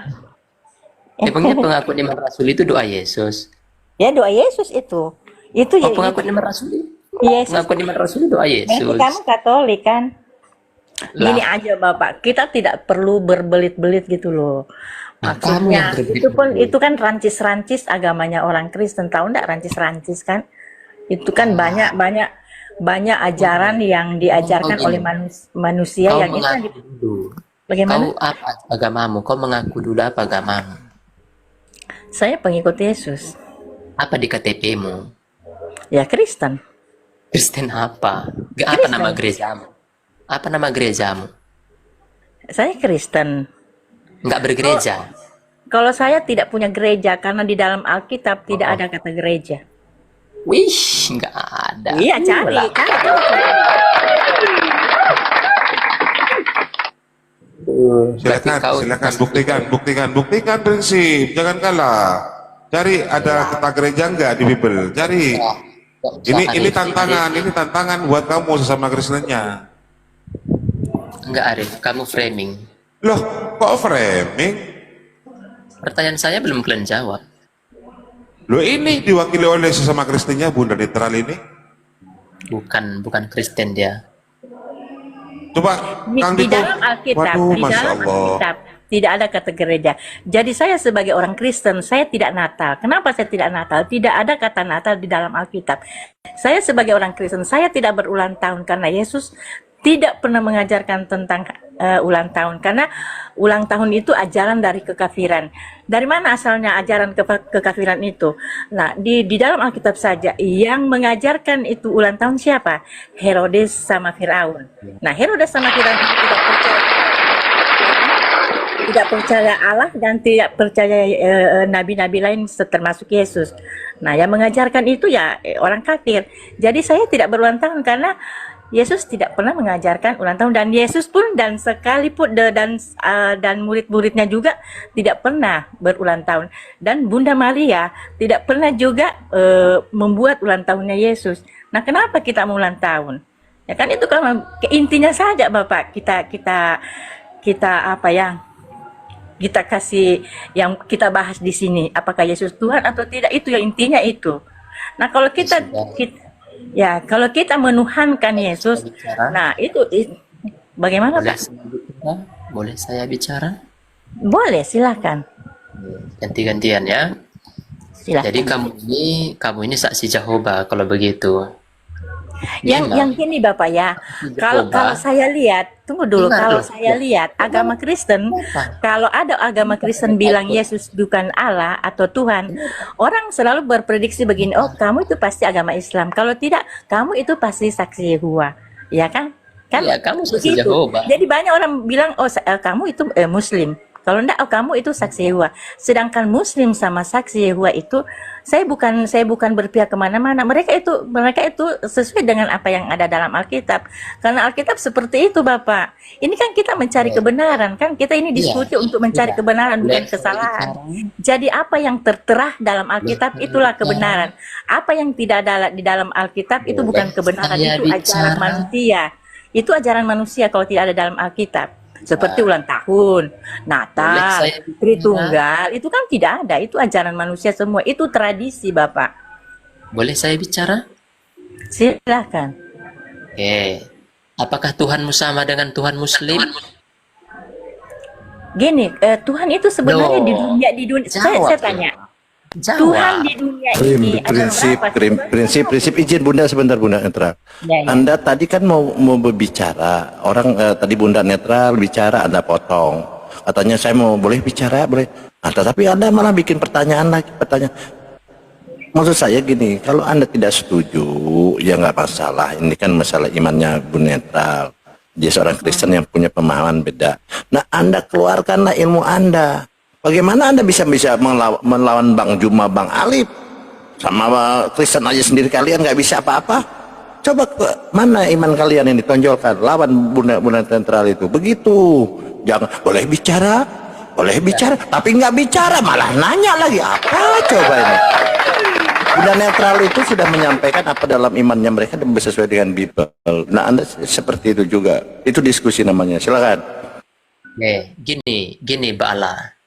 Emangnya pengakuan iman rasuli itu doa Yesus? Ya doa Yesus itu. Itu ya. Pengakuan iman rasuli? Yesus. Pengakuan iman rasuli doa Yesus. Kamu Katolik kan? Gini aja Bapak, kita tidak perlu berbelit-belit gitu loh. Maksudnya itu kan rancis-rancis agamanya orang Kristen, tahu enggak rancis-rancis kan? Itu kan banyak ajaran yang diajarkan oleh manusia yang itu. Bagaimana? Kau apa agamamu? Kau mengaku dulu apa agamamu? Saya pengikut Yesus. Apa di KTP-mu? Ya Kristen. Kristen apa? Apa nama gerejamu? Apa nama gerejamu? Saya Kristen. Enggak bergereja. Kalau saya tidak punya gereja karena di dalam Alkitab tidak ada kata gereja. Wih, enggak ada. Iya, cari. Silakan buktikan prinsip, jangan kalah. Cari ada kata gereja enggak di Bible? Cari. Ini tantangan buat kamu sesama Kristennya. Enggak, Arif, kamu framing. Loh, kok framing? Pertanyaan saya belum kalian jawab. Loh, ini diwakili oleh sesama Kristennya, Bunda Netral ini. Bukan Kristen dia. Coba di dalam Alkitab tidak ada kata gereja. Jadi saya sebagai orang Kristen, saya tidak Natal. Kenapa saya tidak Natal? Tidak ada kata Natal di dalam Alkitab. Saya sebagai orang Kristen, saya tidak berulang tahun karena Yesus tidak pernah mengajarkan tentang ulang tahun, karena ulang tahun itu ajaran dari kekafiran. Dari mana asalnya ajaran kekafiran itu? Nah, di dalam Alkitab saja yang mengajarkan itu ulang tahun siapa? Herodes sama Firaun. Nah, Herodes sama Firaun itu tidak percaya Allah dan tidak percaya nabi-nabi lain termasuk Yesus. Nah, yang mengajarkan itu ya orang kafir. Jadi saya tidak berulang tahun karena Yesus tidak pernah mengajarkan ulang tahun, dan Yesus pun dan sekalipun dan murid-muridnya juga tidak pernah berulang tahun, dan Bunda Maria tidak pernah juga membuat ulang tahunnya Yesus. Nah, kenapa kita mau ulang tahun? Ya kan itu kan intinya saja Bapak, kita apa yang kita kasih, yang kita bahas di sini, apakah Yesus Tuhan atau tidak, itu yang intinya itu. Nah, kalau kalau kita menuhankan Yesus, nah itu bagaimana Pak? Boleh saya bicara? Boleh, silakan. Ganti-gantian ya. Silakan. Jadi kamu ini saksi Jehovah kalau begitu. Yang gini Bapak ya, kalau saya lihat, tunggu dulu, kalau saya lihat agama Kristen, kalau ada agama Kristen bilang Yesus bukan Allah atau Tuhan, orang selalu berprediksi begini, oh kamu itu pasti agama Islam, kalau tidak kamu itu pasti saksi Yehova, ya kan? Ya, kamu saksi Jehovah. Jadi banyak orang bilang, oh kamu itu Muslim. Kalau enggak, oh kamu itu saksi Yehova. Sedangkan Muslim sama saksi Yehova itu, saya bukan berpihak kemana-mana. Mereka itu sesuai dengan apa yang ada dalam Alkitab. Karena Alkitab seperti itu, Bapak. Ini kan kita mencari kebenaran, kan kita ini diskusi untuk mencari kebenaran, bukan kesalahan. Jadi apa yang tertera dalam Alkitab itulah kebenaran. Apa yang tidak ada di dalam Alkitab itu bukan kebenaran, itu ajaran manusia. Itu ajaran manusia kalau tidak ada dalam Alkitab. Seperti ulang tahun, Natal, Tritunggal, itu kan tidak ada, itu ajaran manusia semua, itu tradisi Bapak. Boleh saya bicara? Silakan. Apakah Tuhanmu sama dengan Tuhan Muslim? Gini, Tuhan itu sebenarnya di dunia saya tanya. Tuhan di dunia ini adalah apa? Prinsip izin Bunda sebentar Bunda Netral. Ya, ya. Anda tadi kan mau berbicara, orang tadi Bunda Netral bicara Anda potong. Katanya saya mau boleh bicara, boleh. Nah, tetapi Anda malah bikin pertanyaan lagi, Maksud saya gini, kalau Anda tidak setuju, ya nggak masalah. Ini kan masalah imannya Bu Netral. Dia seorang Kristen yang punya pemahaman beda. Nah, Anda keluarkanlah ilmu Anda. Bagaimana Anda bisa melawan Bang Juma, Bang Alif? Sama Kristen aja sendiri kalian nggak bisa apa-apa. Coba mana iman kalian yang ditonjolkan? Lawan Bunda Netral itu. Begitu. Jangan boleh bicara, tapi nggak bicara malah nanya lagi apa coba ini? Bunda Netral itu sudah menyampaikan apa dalam imannya mereka dan sesuai dengan Bible. Nah, Anda seperti itu juga. Itu diskusi namanya. Silakan. Gini, Mbak Ala.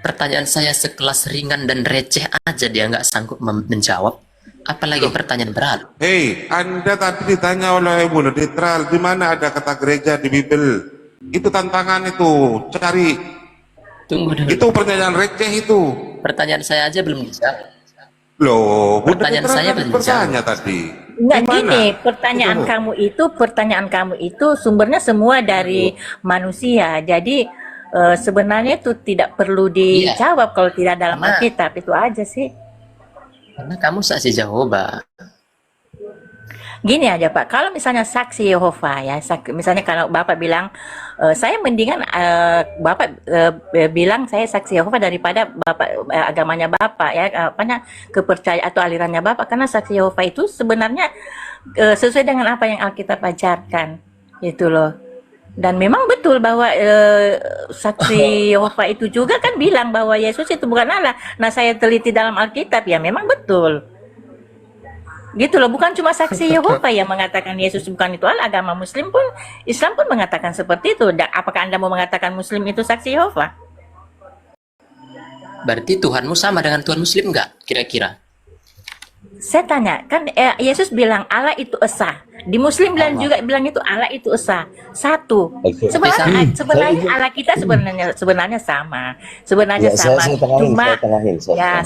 Pertanyaan saya sekelas ringan dan receh aja dia nggak sanggup menjawab. Apalagi pertanyaan berat. Hei, Anda tadi ditanya oleh Bunda Netral, di mana ada kata gereja di Bible? Itu tantangan itu, cari. Tunggu dulu. Itu pertanyaan receh itu. Pertanyaan saya aja belum dijawab. Loh, pertanyaan saya belum bertanya tadi. Enggak gini, pertanyaan kamu itu sumbernya semua dari manusia. Jadi sebenarnya itu tidak perlu dijawab kalau tidak dalam Alkitab, itu aja sih. Karena kamu saksi Jehovah. Gini aja Pak, kalau misalnya saksi Yehova ya, misalnya kalau Bapak bilang, saya mendingan Bapak bilang saya saksi Yehova daripada Bapak agamanya Bapak ya, kepercayaan atau alirannya Bapak, karena saksi Yehova itu sebenarnya sesuai dengan apa yang Alkitab ajarkan, gitu loh. Dan memang betul bahwa saksi Yehova itu juga kan bilang bahwa Yesus itu bukan Allah. Nah, saya teliti dalam Alkitab ya memang betul. Gitu loh, bukan cuma saksi Yehova yang mengatakan Yesus bukan itu Allah, agama Muslim pun, Islam pun mengatakan seperti itu. Apakah Anda mau mengatakan Muslim itu saksi Yehova? Berarti Tuhanmu sama dengan Tuhan Muslim nggak kira-kira? Saya tanya, kan Yesus bilang Allah itu esa. Di Muslim bilang juga bilang itu Allah itu esa. Satu. Sebenarnya Allah kita sebenarnya sama. Sebenarnya sama. Cuma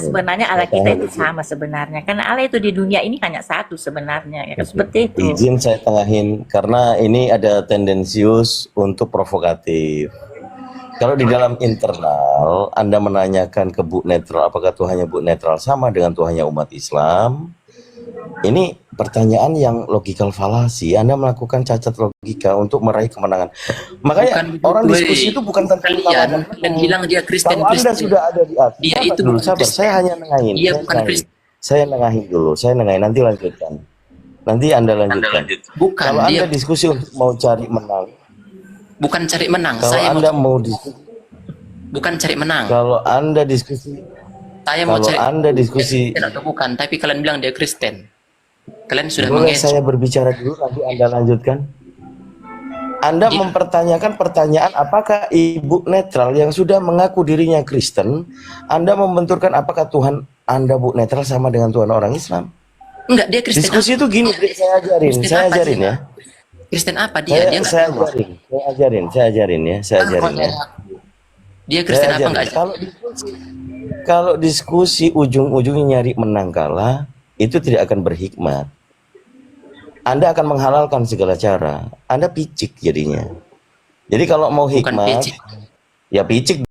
sebenarnya Allah kita itu sama sebenarnya. Karena Allah itu di dunia ini hanya satu sebenarnya. Ya, seperti itu. Izin saya tengahin karena ini ada tendensius untuk provokatif. Kalau di dalam internal Anda menanyakan ke Bu Netral apakah Tuhannya Bu Netral sama dengan Tuhannya umat Islam, ini pertanyaan yang logical fallacy. Anda melakukan cacat logika untuk meraih kemenangan. Makanya orang diskusi itu bukan tentang kalian dan bilang dia Kristen. Kalau Anda sudah ada di atas, dia itu dulu sabar. Saya hanya nengahin. Saya nengahin dulu. Saya nengahin. Nanti lanjutkan. Nanti Anda lanjutkan. Bukan. Kalau Anda diskusi untuk mau cari menang. Bukan cari menang. Kalau saya Anda mau diskusi. Bukan cari menang. Kalau Anda diskusi. Saya mau cari. Anda diskusi. Atau bukan. Tapi kalian bilang dia Kristen. Kalian sudah boleh saya berbicara dulu, nanti Anda lanjutkan. Anda mempertanyakan pertanyaan apakah Ibu Netral yang sudah mengaku dirinya Kristen, Anda membenturkan apakah Tuhan Anda Bu Netral sama dengan Tuhan orang Islam? Enggak, dia Kristen. Diskusi itu gini, saya ajarin ya. Kristen apa dia? Saya ajarin ya. Dia Kristen apa enggak? Kalau diskusi ujung-ujungnya nyari menang kalah, itu tidak akan berhikmat. Anda akan menghalalkan segala cara. Anda picik jadinya. Jadi kalau mau hikmat, ya picik